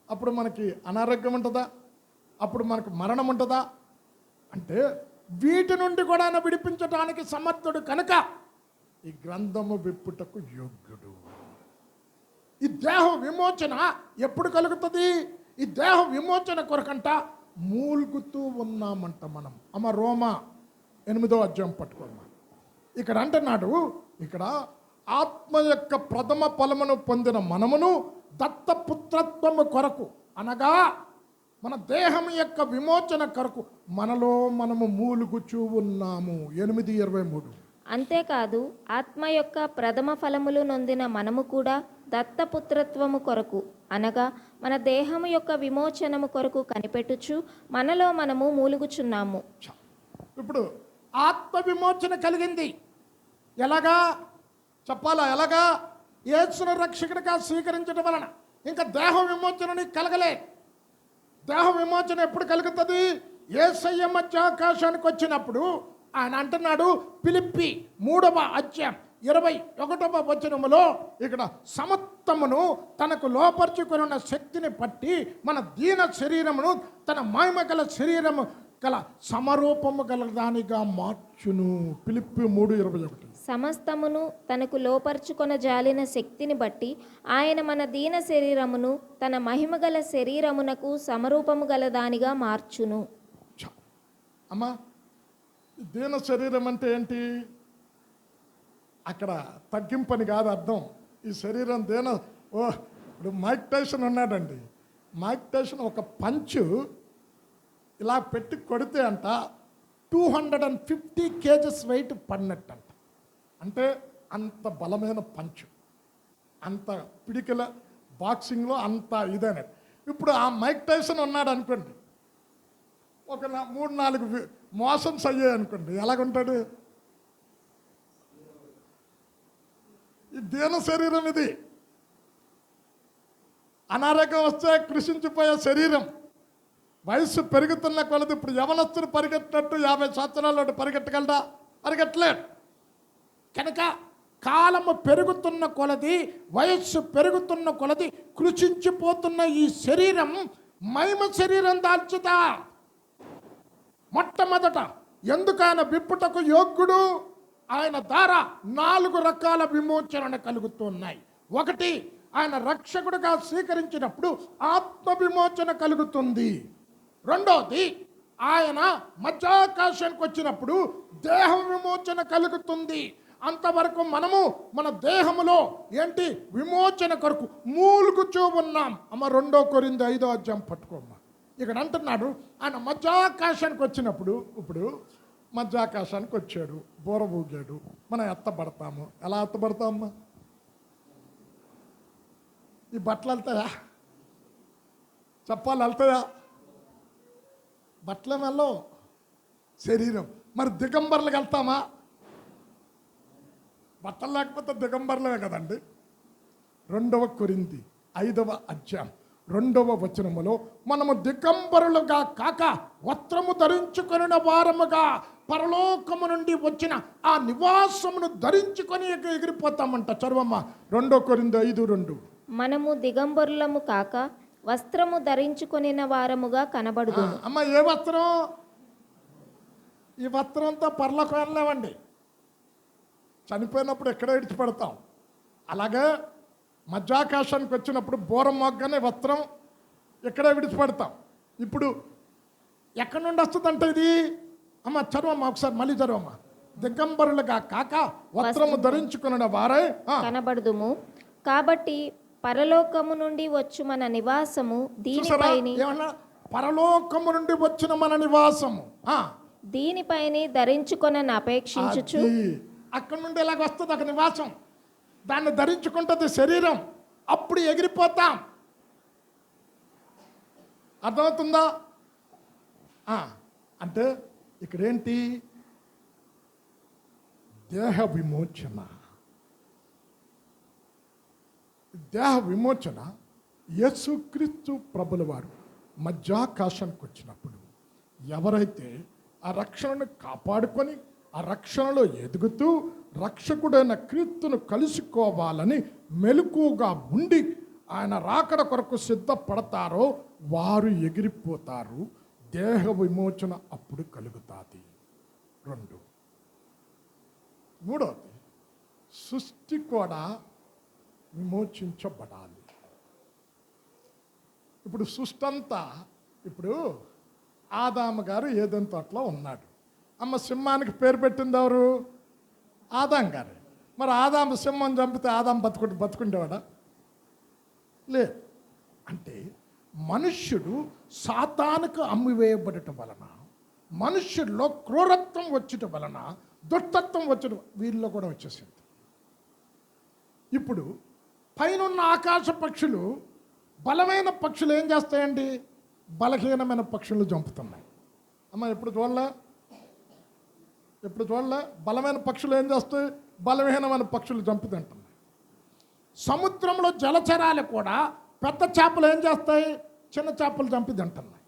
అప్పుడు మనకి అనారోగ్యం ఉంటుందా? అప్పుడు మనకు మరణం ఉంటుందా? అంటే వీటి నుండి కూడా విడిపించడానికి సమర్థుడు కనుక ఈ గ్రంథము విప్పుటకు యోగ్యుడు. ఈ దేహ విమోచన ఎప్పుడు కలుగుతుంది? ఈ దేహ విమోచన కొరకంట మూల్గుతూ ఉన్నామంట మనం. అమ్మ రోమా 8వ అధ్యాయం పట్టుకోమ్మా. ఇక్కడ అంటున్నాడు, ఇక్కడ ఆత్మ యొక్క ప్రథమ ఫలమును పొందిన మనమును దత్తపుత్రత్వము కొరకు అనగా మన దేహం యొక్క విమోచన కొరకు మనలో మనము మూలుగుచూ ఉన్నాము. 8:23. అంతేకాదు ఆత్మ యొక్క ప్రథమ ఫలములు నొందిన మనము కూడా దత్తపుత్రత్వము కొరకు అనగా మన దేహము యొక్క విమోచనము కొరకు కనిపెట్టుచు మనలో మనము మూలుగుచున్నాము. ఇప్పుడు ఆత్మ విమోచన కలిగింది. ఎలాగా చెప్పాలా? ఎలాగా? యేసును రక్షకుడిగా స్వీకరించడం వలన. ఇంకా దేహ విమోచన నీకు కలగలే. దేహ విమోచన ఎప్పుడు కలుగుతుంది? యేసయ్య మధ్యాకాశానికి వచ్చినప్పుడు ఆయన అంటున్నాడు, ఫిలిప్పీ 3వ అధ్యాయం 21వ వచనములో, ఇక్కడ సమస్తమును తనకు లోపరుచుకొని ఉన్న శక్తిని పట్టి మన దీన శరీరమును తన మహిమ గల శరీరము గల సమరూపము గల దానిగా మార్చును. ఫిలిప్పీ 3:21. సమస్తమును తనకు లోపరుచుకొన జాలిన శక్తిని బట్టి ఆయన మన దీన శరీరమును తన మహిమగల శరీరమునకు సమరూపము గల దానిగా మార్చును. అమ్మా, దీన శరీరం అంటే ఏంటి? అక్కడ తగ్గింపని కాదు అర్థం. ఈ శరీరం ఇప్పుడు మైక్ టైసన్ ఉన్నాడండి. మైక్ టైసన్ ఒక పంచు ఇలా పెట్టి కొడితే అంట 250 kgs వెయిట్ పడినట్టంట. అంటే అంత బలమైన పంచు, అంత పిడికిల బాక్సింగ్లో అంత ఇదైనట్టు. ఇప్పుడు ఆ మైక్ టైసన్ ఉన్నాడు అనుకోండి, ఒక 3-4 మోషన్స్ అయ్యాయి అనుకోండి, ఎలాగుంటాడు? ఈ దీన శరీరం ఇది. అనారోగ్యం వస్తే కృషించిపోయే శరీరం. వయసు పెరుగుతున్న కొలది ఇప్పుడు యవనస్తుడు పరిగెట్టినట్టు 50 సంవత్సరాలు పరిగెట్టగలరా? పరిగెట్టలేడు. కనుక కాలము పెరుగుతున్న కొలది, వయస్సు పెరుగుతున్న కొలది కృషించిపోతున్న ఈ శరీరం మహిమ శరీరం దాల్చుతా. మొట్టమొదట ఎందుకు ఆయన విప్పుటకు యోగ్యుడు? ఆయన ద్వారా 4 రకాల విమోచన కలుగుతున్నాయి. 1, ఆయన రక్షకుడిగా స్వీకరించినప్పుడు ఆత్మ విమోచన కలుగుతుంది. 2, ఆయన మధ్యాకాశానికి వచ్చినప్పుడు దేహ విమోచన కలుగుతుంది. అంతవరకు మనము మన దేహములో ఏంటి విమోచన కొరకు మూలుగుచూ ఉన్నాం. అమ్మ 2 కొరింథీ 5వ అధ్యాయం పట్టుకోమ్మా. ఇక్కడ అంటున్నాడు ఆయన మధ్యాకాశానికి వచ్చినప్పుడు, ఇప్పుడు మధ్యాకాశానికి వచ్చాడు, బోర ఊగాడు, మనం ఎత్తబడతాము. ఎలా ఎత్తబడతామమ్మా? ఈ బట్టలు వెళ్తాయా? చెప్పాలి, వెళ్తాయా? బట్టలు వెళ్ళవు, శరీరం. మరి దిగంబర్లకు వెళ్తామా? బట్టలు లేకపోతే దిగంబర్లమే కదండి. 2 కొరింథీ 5వ అధ్యాయం 2వ వచనములో మనము దిగంబరులుగా కాక వస్త్రము ధరించుకొనిన వారముగా పరలోకము నుండి వచ్చిన ఆ నివాసమును ధరించుకొని ఎగిరిపోతామంట. చదవమ్మ 2 కొరింథీ 5:2. మనము దిగంబరులము కాక వస్త్రము ధరించుకొనిన వారముగా కనబడుదు. అమ్మ ఏ వస్త్రం? ఈ వస్త్రంతో పరలోకం వెళ్ళలేమండి. చనిపోయినప్పుడు ఎక్కడ విడిచిపెడతాం. అలాగే మధ్యాకాశానికి వచ్చినప్పుడు బోరం మొగ్గనే వస్త్రం ఎక్కడే విడిచిపెడతాం. ఇప్పుడు ఎక్కడి నుండి వస్తుందంటే ఇది? అమ్మ చదవమ్మా, ఒకసారి మళ్ళీ చదవమ్మా. దిగంబరులుగా కాక వస్త్రము ధరించుకున్న వారే కనబడుదుము. కాబట్టి పరలోకము నుండి వచ్చు మన నివాసము దీనిపైని, పరలోకము నుండి వచ్చిన మన నివాసము దీనిపైని ధరించుకొనని అపేక్షించుచు. అక్కడి నుండి ఎలాగ వస్తుంది ఒక నివాసం, దాన్ని ధరించుకుంటుంది శరీరం. అప్పుడు ఎగిరిపోతాం. అర్థమవుతుందా? అంటే ఇక్కడేంటి? దేహ విమోచన. దేహ విమోచన యేసుక్రీస్తు ప్రభుల వారు మధ్యాకాశానికి వచ్చినప్పుడు ఎవరైతే ఆ రక్షణను కాపాడుకొని ఆ రక్షణలో ఎదుగుతూ రక్షకుడైన క్రీస్తును కలుసుకోవాలని మెలకుగా ఉండి ఆయన రాకడ కొరకు సిద్ధపడతారో వారు ఎగిరిపోతారు. దేహ విమోచన అప్పుడు కలుగుతుంది. 2. 3, సృష్టి కూడా విమోచించబడాలి. ఇప్పుడు సృష్టి అంతా, ఇప్పుడు ఆదాము గారు ఏదెన్ తోటలో ఉన్నాడు. అమ్మ సింహానికి పేరు పెట్టింది ఎవరు? ఆదాం గారు. మరి ఆదాము సింహం చంపితే ఆదాం బతుకుండేవాడా? లేదు. అంటే మనుష్యుడు సాతానుకు అమ్మివేయబడటం వలన, మనుష్యుల్లో క్రూరత్వం వచ్చటం వలన, దుష్టత్వం వచ్చడం వీళ్ళలో కూడా వచ్చేసింది. ఇప్పుడు పైనున్న ఆకాశ పక్షులు, బలమైన పక్షులు ఏం చేస్తాయండి? బలహీనమైన పక్షులు చంపుతున్నాయి. అమ్మ ఎప్పుడు చూడలే? బలమైన పక్షులు ఏం చేస్తాయి? బలహీనమైన పక్షులు చంపుతుంటున్నాయి. సముద్రంలో జలచరాలు కూడా పెద్ద చేపలు ఏం చేస్తాయి? చిన్న చేపలు చంపి తింటున్నాయి.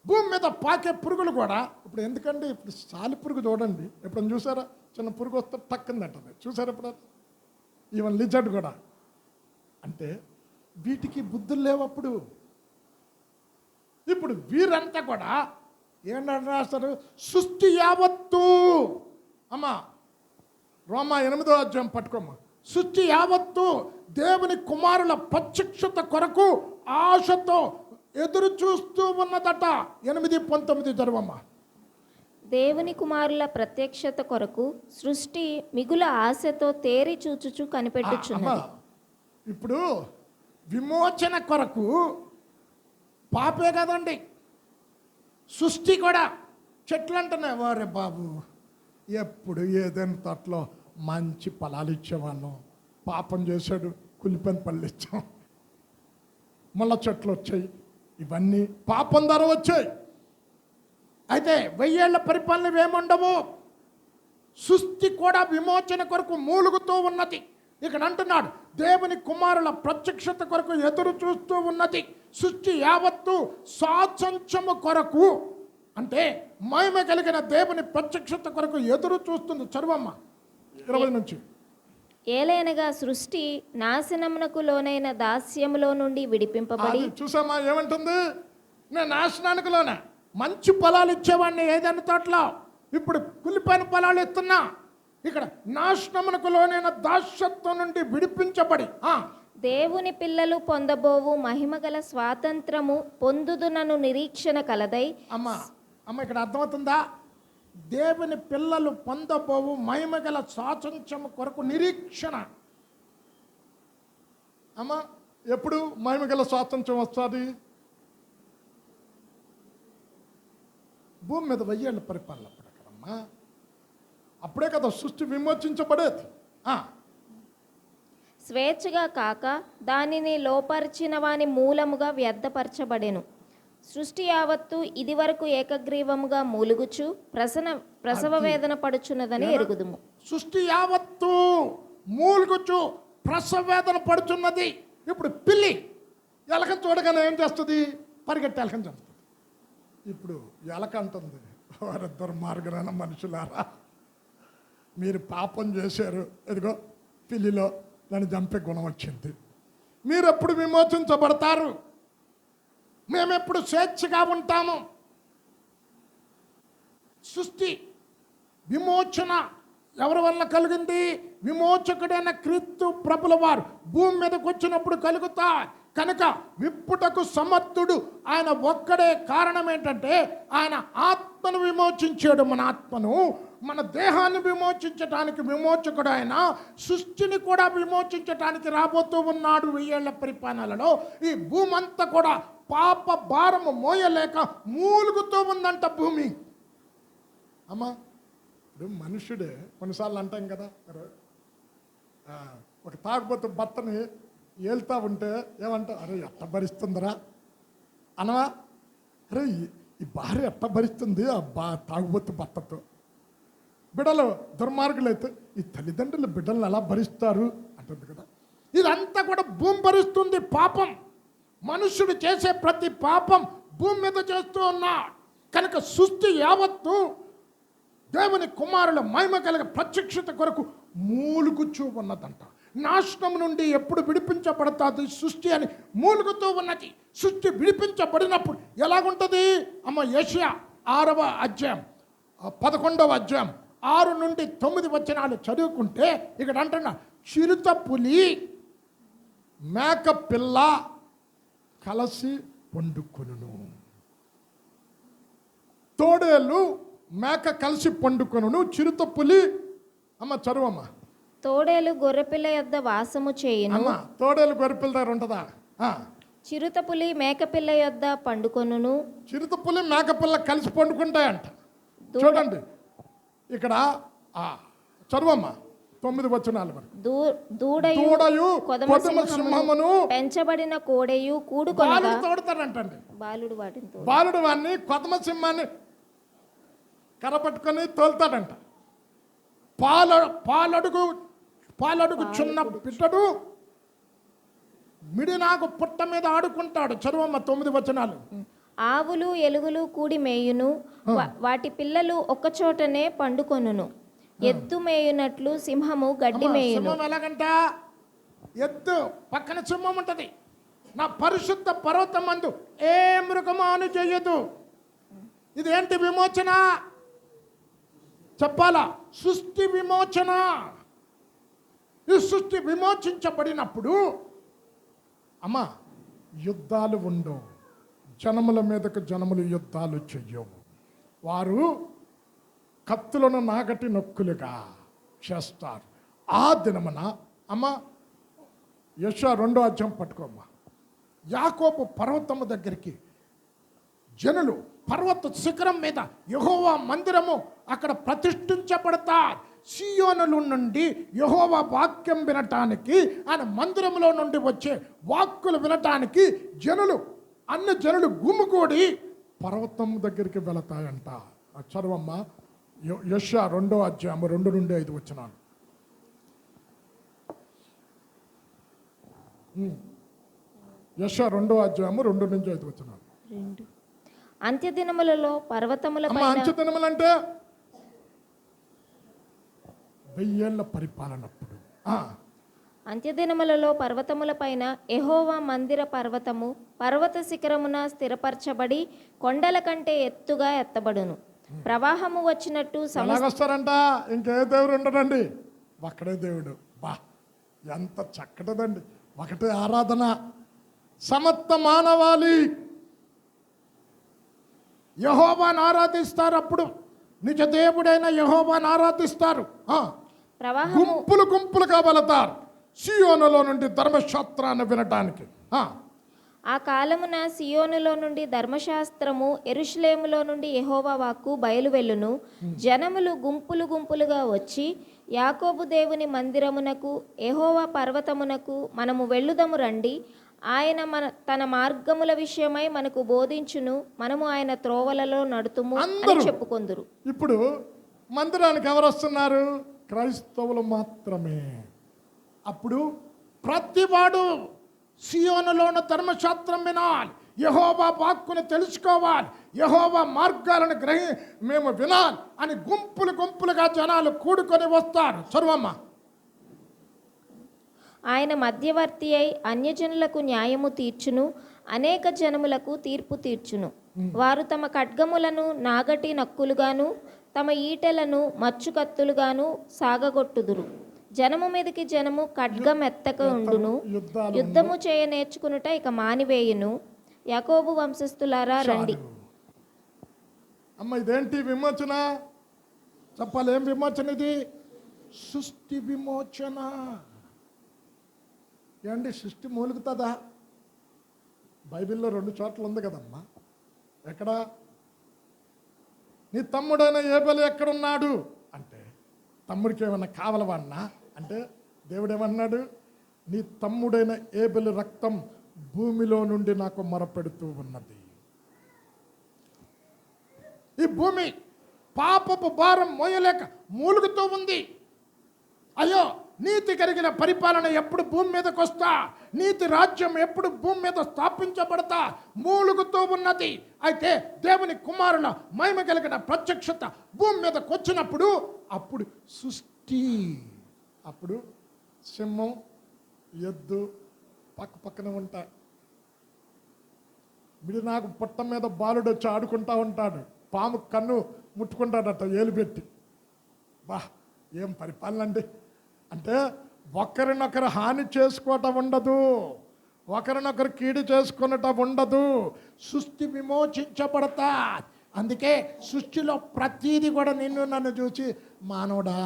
భూమి మీద పాకే పురుగులు కూడా ఇప్పుడు ఎందుకండి? ఇప్పుడు సాలి పురుగు చూడండి, ఎప్పుడైనా చూసారా? చిన్న పురుగు వస్తే టక్కుని తింటుంది. చూసారా ఎప్పుడైనా? ఈవెన్ లిజర్డ్ కూడా. అంటే వీటికి బుద్ధులు లేవప్పుడు. ఇప్పుడు వీరంతా కూడా ఏంటంటే రాస్తారు? సృష్టి యావత్తు. అమ్మా రోమా 8వ అధ్యాయం పట్టుకోమ్మా. సృష్టి యావత్తు దేవుని కుమారుల ప్రత్యక్షత కొరకు ఆశతో ఎదురు చూస్తూ ఉన్నదట. 8:19 చదవమ్మా. దేవుని కుమారుల ప్రత్యక్షత కొరకు సృష్టి మిగుల ఆశతో తేరి చూచుచు కనిపెట్టుచున్నది. ఇప్పుడు విమోచన కొరకు పాపే కదండి, సృష్టి కూడా. చెట్లు అంటున్నాయి, వారే బాబు ఎప్పుడు ఏదైనా తోటలో మంచి ఫలాలు ఇచ్చేవాళ్ళం, పాపం చేశాడు కులిపని పళ్ళు ఇచ్చాం, ముళ్ళ చెట్లు వచ్చాయి, ఇవన్నీ పాపం ద్వారా వచ్చాయి. అయితే 1000 ఏళ్ల పరిపాలన ఏముండవు. సృష్టి కూడా విమోచన కొరకు మూలుగుతూ ఉన్నది. ఇక్కడ అంటున్నాడు దేవుని కుమారుల ప్రత్యక్షత కొరకు ఎదురు చూస్తూ ఉన్నది. సృష్టి యావత్తు స్వాతంత్ర్యము కొరకు, అంటే మహిమ కలిగిన దేవుని ప్రత్యక్షత కొరకు ఎదురు చూస్తుంది. చదువమ్మ 20 నుంచి. ఏలైనగా సృష్టి నాశనమునకు లోనైన దాస్యములో నుండి విడిపింపబడి, చూసామా ఏమంటుంది? నేను నాశనానికి లోనే మంచి పొలాలు ఇచ్చేవాడిని ఏదైనా తోటలో, ఇప్పుడు కులిపోయిన పొలాలు ఇస్తున్నా. ఇక్కడ నాశనమునకు లోనైన దాస్యత్వం నుండి విడిపించబడి దేవుని పిల్లలు పొందబోవు మహిమగల స్వాతంత్రము పొందుదునను నిరీక్షణ కలదై. అమ్మ ఇక్కడ అర్థమవుతుందా? దేవుని పిల్లలు పొందబోవు మహిమగల స్వాతంత్ర్యము కొరకు నిరీక్షణ. అమ్మ ఎప్పుడు మహిమగల స్వాతంత్ర్యం వస్తుంది? భూమి మీద 1000 ఏళ్ల పరిపాలన అప్పుడమ్మా, అప్పుడే కదా సృష్టి విమోచించబడేది. స్వేచ్ఛగా కాక దానిని లోపరిచిన వాని మూలముగా వ్యర్థపరచబడెను. సృష్టి యావత్తు ఇది వరకు ఏకగ్రీవముగా మూలుగుచు ప్రసవ వేదన పడుచున్నదని ఎరుగుదుము. సృష్టి యావత్తు మూలుగుచు ప్రసవ వేదన పడుచున్నది. ఇప్పుడు పిల్లి ఎలకం చూడగానే ఏం చేస్తుంది? పరిగెట్టి ఎలకం చంపుతుంది. ఇప్పుడు ఎలక అంటుంది, వారి దుర్మార్గులైన మనుషులారా, మీరు పాపం చేశారు, ఇదిగో పిల్లిలో నన్ను చంపే గుణం వచ్చింది. మీరు ఎప్పుడు విమోచించబడతారు? మేమెప్పుడు స్వేచ్ఛగా ఉంటాము? సృష్టి విమోచన ఎవరి వల్ల కలిగింది? విమోచకుడైన క్రీస్తు ప్రభుల వారు భూమి మీదకి వచ్చినప్పుడు కలుగుతాయి. కనుక విప్పుటకు సమర్థుడు ఆయన ఒక్కడే. కారణం ఏంటంటే ఆయన ఆత్మను విమోచించాడు. మన ఆత్మను, మన దేహాన్ని విమోచించడానికి విమోచకుడు ఆయన. సృష్టిని కూడా విమోచించడానికి రాబోతూ ఉన్నాడు. 1000 ఏళ్ల పరిపాలనలో ఈ భూమి అంతా కూడా పాప భారము మోయలేక మూలుగుతూ ఉందంట భూమి. అమ్మా ఇప్పుడు మనుషుడే కొన్నిసార్లు అంటాం కదా, ఒక తాగుబోతు భర్తని ఏళ్తా ఉంటే ఏమంటా, అరే ఎట్ట భరిస్తుందిరా అనవా? అరే ఈ భార్య ఎట్ట భరిస్తుంది ఆ తాగుబోతు భర్తతో. బిడ్డలు దుర్మార్గులైతే ఈ తల్లిదండ్రులు బిడ్డలను ఎలా భరిస్తారు అంటుంది కదా. ఇదంతా కూడా భూమి భరిస్తుంది. పాపం, మనుషుడు చేసే ప్రతి పాపం భూమి మీద చేస్తూ ఉన్నాడు. కనుక సృష్టి యావత్తు దేవుని కుమారుల మహిమ కలిగే ప్రత్యక్షత కొరకు మూలుగుచూ ఉన్నదంట. నాశనం నుండి ఎప్పుడు విడిపించబడతాది సృష్టి అని మూలుగుతూ ఉన్నది. సృష్టి విడిపించబడినప్పుడు ఎలాగుంటుంది? అమ్మ యెషయా 6వ అధ్యాయం 11వ అధ్యాయం 6 నుండి 9 వచనాలు చదువుకుంటే ఇక్కడ అంటున్నా, చిరుత పులి మేక పిల్ల కలిసి పండుకొనును, తోడేలు మేక కలిసి పండుకొనును, చిరుత పులి. అమ్మ చదువమ్మ. తోడేలు గొర్రెపిల్ల యొద్ద వాసము చేయును. అమ్మ తోడేలు గొర్రెపిల్ల దగ్గర ఉంటుందా? చిరుత పులి మేకపిల్ల యొద్ద పండుకొనును. చిరుత పులి మేకపిల్ల కలిసి పండుకుంటాయంట. చూడండి ఇక్కడ చదువమ్మ 9 వచనాలు. దూడయు కొదమ సింహమును పెంచబడిన కోడెయు కూడుకొనగా తోడతాడంటండి. బాలుడు వాడిని కొదమ సింహాన్ని కరపట్టుకొని తోలుతాడంట. పాలడుగు చిన్న బిడ్డడు మిడినాగు పుట్ట మీద ఆడుకుంటాడు. చదువమ్మ 9 వచనాలు. ఆవులు ఎలుగులు కూడి మేయును, వాటి పిల్లలు ఒక్కచోటనే పండుకొనును. ఎద్దు మేయునట్లు సింహము గడ్డి మేయును. సింహం ఎలాగంట? ఎద్దు పక్కన సింహం ఉంటది. నా పరిశుద్ధ పర్వతమందు ఏ మృగమాను చేయదు. ఇదేంటి విమోచన చెప్పాలా? సృష్టి విమోచన. ఈ సృష్టి విమోచించబడినప్పుడు అమ్మ యుద్ధాలు ఉండవు, జనముల మీదకు జనములు యుద్ధాలు చెయ్యవు. వారు కత్తులను నాగటి నొక్కులుగా చేస్తారు. ఆ దినమున అమ్మ యెషయా 2వ అధ్యాయం పట్టుకోమ్మా. యాకోబు పర్వతము దగ్గరికి జనులు పర్వత శిఖరం మీద యెహోవా మందిరము అక్కడ ప్రతిష్ఠించబడతా. సియోనుల నుండి యెహోవా వాక్యం వినటానికి, ఆయన మందిరంలో నుండి వచ్చే వాక్కులు వినటానికి అన్ని జనులు గుమిగూడి పర్వతం దగ్గరికి వెళతాయంట. చదవమ్మ, యెషయా 2వ అధ్యాయము 2 నుండి 5 వచనాలు. యెషయా 2వ అధ్యాయము 2 నుంచి 5 వచనాలు. అంత్యదినములలో పర్వతముల అమ్మ, అంచెదినములంటే 1000 ఏళ్ల పరిపాలనప్పుడు. అంత్యదినములలో పర్వతములపైన యెహోవా మందిర పర్వతము పర్వత శిఖరమున స్థిరపరచబడి కొండల కంటే ఎత్తుగా ఎత్తబడును. ప్రవాహము వచ్చినట్టు ఎలాగొస్తారంట? ఇంకే దేవుడు ఉండడండి, ఒక్కడే దేవుడు. బా, ఎంత చక్కటిదండి. ఒకటే ఆరాధన, సమస్త మానవాళి యెహోవాను ఆరాధిస్తారు. అప్పుడు నిజ దేవుడైన యెహోవాను ఆరాధిస్తారు. ప్రవాహము గుంపులు గుంపులుగా వెళతారు సియోనులో నుండి ధర్మశాస్త్రాన్ని వినటానికి. ఆ కాలమున సియోనులో నుండి ధర్మశాస్త్రము, యెరూషలేములో నుండి యెహోవా వాక్కు బయలువెళ్ళును. జనములు గుంపులు గుంపులుగా వచ్చి యాకోబు దేవుని మందిరమునకు, యెహోవా పర్వతమునకు మనము వెళ్ళుదము రండి. ఆయన తన మార్గముల విషయమై మనకు బోధించును, మనము ఆయన త్రోవలలో నడుతుము అని చెప్పుకొందురు. ఇప్పుడు మందిరానికి ఎవరు వస్తున్నారు? క్రైస్తవులు మాత్రమే. అప్పుడు ప్రతివాడు సియోనులోన ధర్మశాస్త్రం వినాలి, యెహోవా వాక్కును తెలుసుకోవాలి, యెహోవా మార్గాలను మేము వినాలి అని గుంపులు గుంపులుగా జనాలు కూడుకొని వస్తారు. చదువమ్మ. ఆయన మధ్యవర్తి అయి అన్యజనులకు న్యాయము తీర్చును, అనేక జనములకు తీర్పు తీర్చును. వారు తమ ఖడ్గములను నాగటి నక్కులుగాను, తమ ఈటెలను మచ్చుకత్తులుగాను సాగగొట్టుదురు. జనము మీదకి జనము ఖడ్గం ఎత్తక ఉండును, యుద్ధము చేయ నేర్చుకునుట ఇక మానివేయును. యాకోబు వంశస్థులారా రండి. అమ్మ, ఇదేంటి విమోచన? చెప్పాలి, ఏం విమోచన ఇది? సృష్టి విమోచన. ఏంటి, సృష్టి మూలుగుతుందా? బైబిల్లో 2 చోట్ల ఉంది కదమ్మా. ఎక్కడ? నీ తమ్ముడైన ఏబెలు ఎక్కడున్నాడు అంటే, తమ్ముడికి ఏమన్నా కావలవన్నా అంటే దేవుడు ఏమన్నాడు? నీ తమ్ముడైన ఏబెలు రక్తం భూమిలో నుండి నాకు మొరపెడుతూ ఉన్నది. ఈ భూమి పాపపు భారం మోయలేక మూలుగుతూ ఉంది. అయ్యో, నీతి కలిగిన పరిపాలన ఎప్పుడు భూమి మీదకి వస్తా, నీతి రాజ్యం ఎప్పుడు భూమి మీద స్థాపించబడతా మూలుగుతూ ఉన్నది. అయితే దేవుని కుమారుల మహిమ కలిగిన ప్రత్యక్షత భూమి మీదకి వచ్చినప్పుడు అప్పుడు సృష్టి, అప్పుడు సింహం, ఎద్దు పక్క పక్కన ఉంటాయి. వీడు నాకు పుట్ట మీద బాలుడు వచ్చి ఆడుకుంటా ఉంటాడు, పాము కన్ను ముట్టుకుంటాడట ఏలు పెట్టి. బా, ఏం పరిపాలన అండి! అంటే ఒకరినొకరు హాని చేసుకోవటం ఉండదు, ఒకరినొకరు కీడు చేసుకునటం ఉండదు. సృష్టి విమోచించబడతా. అందుకే సృష్టిలో ప్రతీది కూడా నిన్ను నన్ను చూసి, మానవుడా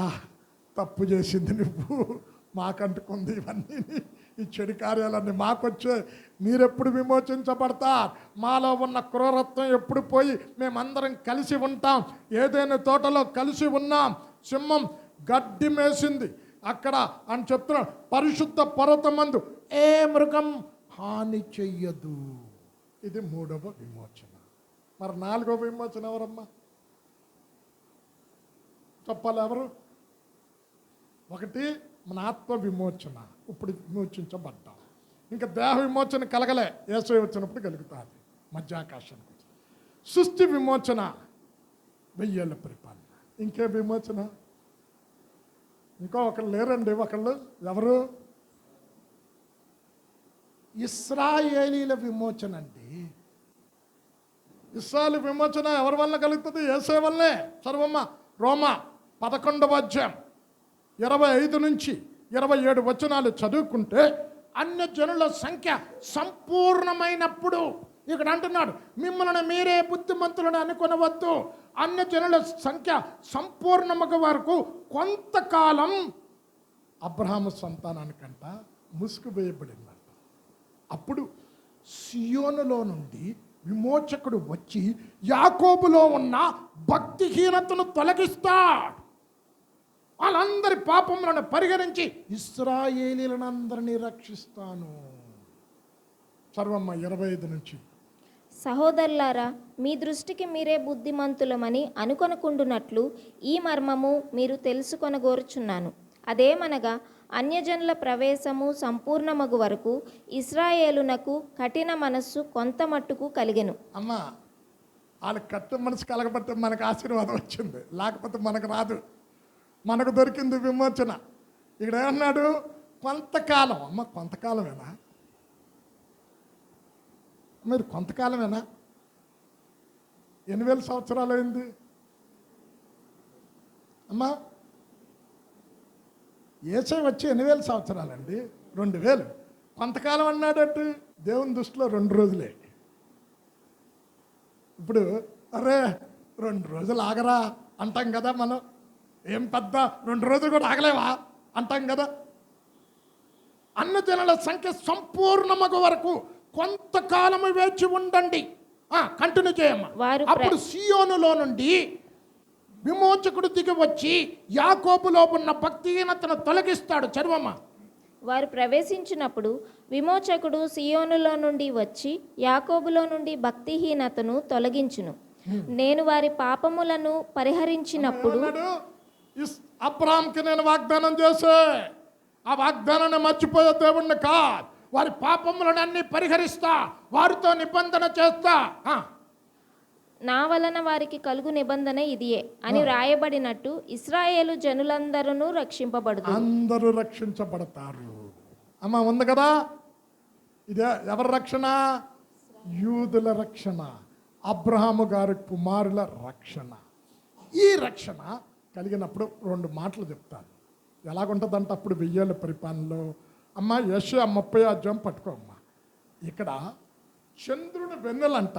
తప్పు చేసింది నువ్వు, మాకంటుకుంది ఇవన్నీ, ఈ చెడు కార్యాలన్నీ మాకొచ్చే, మీరెప్పుడు విమోచించబడతారు? మాలో ఉన్న క్రూరత్వం ఎప్పుడు పోయి మేమందరం కలిసి ఉంటాం? ఏదైనా తోటలో కలిసి ఉన్నాం, సింహం గడ్డి మేసింది అక్కడ అని చెప్తున్నాడు. పరిశుద్ధ పర్వతమందు ఏ మృగం హాని చెయ్యదు. ఇది 3వ విమోచన. మరి 4వ విమోచన ఎవరమ్మా? చెప్పాలి, ఎవరు? ఒకటి మన ఆత్మ విమోచన, ఇప్పుడు విమోచించబడ్డాం. ఇంకా దేహ విమోచన కలగలే, యేసు వచ్చినప్పుడు కలుగుతుంది మధ్యాకాశానికి. సృష్టి విమోచన 1000 ఏళ్ల పరిపాలన. ఇంకే విమోచన? ఇంకో ఒకళ్ళు లేరండి, ఒకళ్ళు ఎవరు? ఇశ్రాయేలీల విమోచన అండి. ఇశ్రాయేలు విమోచన ఎవరి వల్ల కలుగుతుంది? యేసే వల్లే. చదవమ్మ, రోమా 11వ అధ్యాయం 25 నుంచి 27 వచనాలు చదువుకుంటే, అన్య జనుల సంఖ్య సంపూర్ణమైనప్పుడు, ఇక్కడ అంటున్నాడు, మిమ్మల్ని మీరే బుద్ధిమంతులను అనుకొనవద్దు, అన్య జనుల సంఖ్య సంపూర్ణమగు వరకు కొంతకాలం అబ్రహాము సంతానానికంట ముసుగు వేయబడిందంట. అప్పుడు సియోనులో నుండి విమోచకుడు వచ్చి యాకోబులో ఉన్న భక్తిహీనతను తొలగిస్తాడు. వాళ్ళందరి పాపములను పరిగణించి ఇశ్రాయేలీలందరినీ రక్షిస్తాను. చదవమ్మ 25 నుంచి. సహోదరులారా, మీ దృష్టికి మీరే బుద్ధిమంతులమని అనుకొనకుండునట్లు ఈ మర్మము మీరు తెలుసుకొనగోరుచున్నాను. అదేమనగా, అన్యజనుల ప్రవేశము సంపూర్ణమగు వరకు ఇశ్రాయేలునకు కఠిన మనస్సు కొంత మట్టుకు కలిగెను. అమ్మ, వాళ్ళకి కట్టు మనసు కలగబట్టే మనకు ఆశీర్వాదం వచ్చింది, లేకపోతే మనకు రాదు. మనకు దొరికింది విమోచన. ఇక్కడ ఏమన్నాడు? కొంతకాలం. అమ్మ, కొంతకాలమేనా? మీరు కొంతకాలమేనా? 8,000 సంవత్సరాలు అయింది అమ్మా. యేసయ్య వచ్చి 8,000 సంవత్సరాలండి. 2,000 కొంతకాలం అన్నాడంటే దేవుని దృష్టిలో 2 రోజులే. ఇప్పుడు అరే 2 రోజులు ఆగరా అంటాం కదా మనం. ఏం పెద్ద 2 రోజులు కూడా ఆగలేవా అంటాం కదా. అన్న జనుల సంఖ్య సంపూర్ణమగు వరకు కొంతకాలము వేచి ఉండండి. కంటిన్యూ చేయమ్మా. అప్పుడు సియోనులో నుండి విమోచకుడు దిగి వచ్చి యాకోబులో ఉన్న భక్తిహీనతను తొలగిస్తాడు. చదవమ్మా. వారు ప్రవేశించినప్పుడు విమోచకుడు సియోనులో నుండి వచ్చి యాకోబులో నుండి భక్తిహీనతను తొలగించును. నేను వారి పాపములను పరిహరించినప్పుడు. అబ్రాహాంకి నేను వాగ్దానం చేసే ఆ వాగ్దానాన్ని మర్చిపోయే దేవుణ్ణి కాదు. వారి పాపములను అన్ని పరిహరిస్తా, వారితో నిబంధన చేస్తా. నా వలన వారికి కలుగు నిబంధన ఇదియే అని రాయబడినట్టు ఇశ్రాయేలు జనులందరూ రక్షింపబడుతారు. అందరూ రక్షించబడతారు. అమ్మ, ఉంది కదా. ఇదే ఎవరి రక్షణ? యూదుల రక్షణ, అబ్రహాము గారి కుమారుల రక్షణ. ఈ రక్షణ కలిగినప్పుడు 2 మాటలు చెప్తాను. ఎలాగుంటుందంటే అప్పుడు 1000 ఏళ్ళ పరిపాలనలో. అమ్మ, యెషయా 30వ అధ్యాయం పట్టుకో అమ్మ. ఇక్కడ చంద్రుని వెన్నెలంట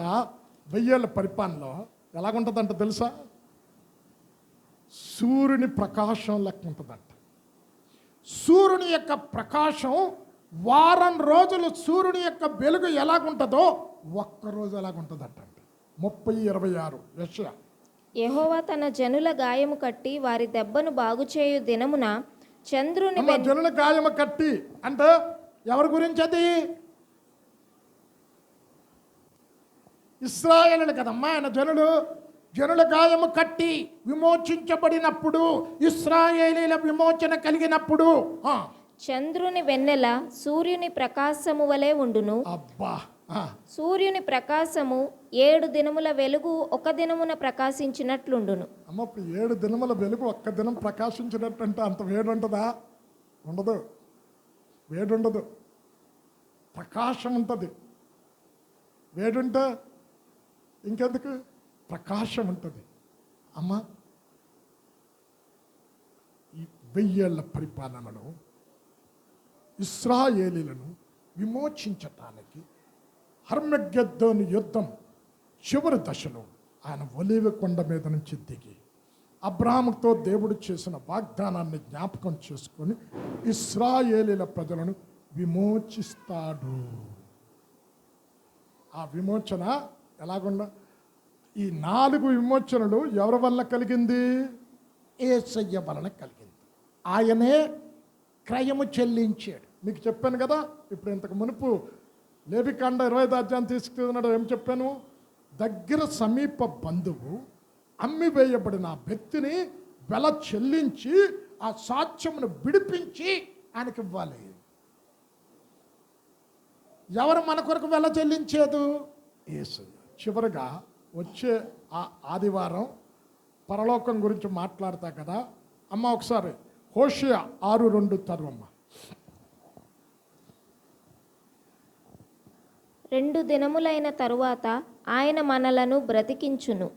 1000 ఏళ్ళ పరిపాలనలో ఎలాగుంటుందంట తెలుసా? సూర్యుని ప్రకాశం లెక్క ఉంటుందంట. సూర్యుని యొక్క ప్రకాశం వారం రోజులు సూర్యుని యొక్క వెలుగు ఎలాగుంటుందో ఒక్కరోజు ఎలాగుంటుందంట. 30:26 యెషయా. యెహోవా తన జనుల గాయము కట్టి వారి దెబ్బను బాగుచేయు దినమున చంద్రుని జనుల గాయము కట్టి అంటే ఎవరి గురించి అది? ఇశ్రాయేలు కదమ్మా. ఆయన జనుల గాయము కట్టి విమోచించబడినప్పుడు, ఇశ్రాయేలీల విమోచన కలిగినప్పుడు చంద్రుని వెన్నెల సూర్యుని ప్రకాశము వలె ఉండును. అబ్బా. సూర్యుని ప్రకాశము 7 దినముల వెలుగు ఒక దినమున ప్రకాశించినట్లుండును. అమ్మ, ఇప్పుడు 7 దినముల వెలుగు ఒక్క దినం ప్రకాశించినట్టు అంటే అంత వేడి ఉంటుందా? ఉండదు. వేడి ఉండదు, ప్రకాశం ఉంటుంది. వేడుంటే ఇంకెందుకు? ప్రకాశం ఉంటుంది. అమ్మ, ఈ 1000 ఏళ్ల పరిపాలనలో ఇశ్రాయేలీలను విమోచించటానికి హర్మగెద్దోను యుద్ధం చివరి దశలో ఆయన ఒలీవ కొండ మీద నుంచి దిగి అబ్రాహాముతో దేవుడు చేసిన వాగ్దానాన్ని జ్ఞాపకం చేసుకొని ఇశ్రాయేలీల ప్రజలను విమోచిస్తాడు. ఆ విమోచన ఎలాగుండ? ఈ 4 విమోచనలు ఎవరి వల్ల కలిగింది? యేసయ్య వలన కలిగింది. ఆయనే క్రయము చెల్లించాడు. మీకు చెప్పాను కదా. ఇప్పుడు ఇంతకు మునుపు లేవికాండ 25వ అధ్యాయం తీసుకున్నాడు. ఏం చెప్పాను? దగ్గర సమీప బంధువు అమ్మి వేయబడిన ఆ వ్యక్తిని వెల చెల్లించి ఆ సాక్ష్యమును విడిపించి ఆయనకి ఇవ్వాలి. ఎవరు మన కొరకు వెల చెల్లించేదు? యేసయ్య. చివరిగా వచ్చే ఆ ఆదివారం పరలోకం గురించి మాట్లాడతా కదా అమ్మ. ఒకసారి హోషేయ 6:2 చదవమ్మ. 2 దినములైన తరువాత ఆయన మనలను బ్రతికించును,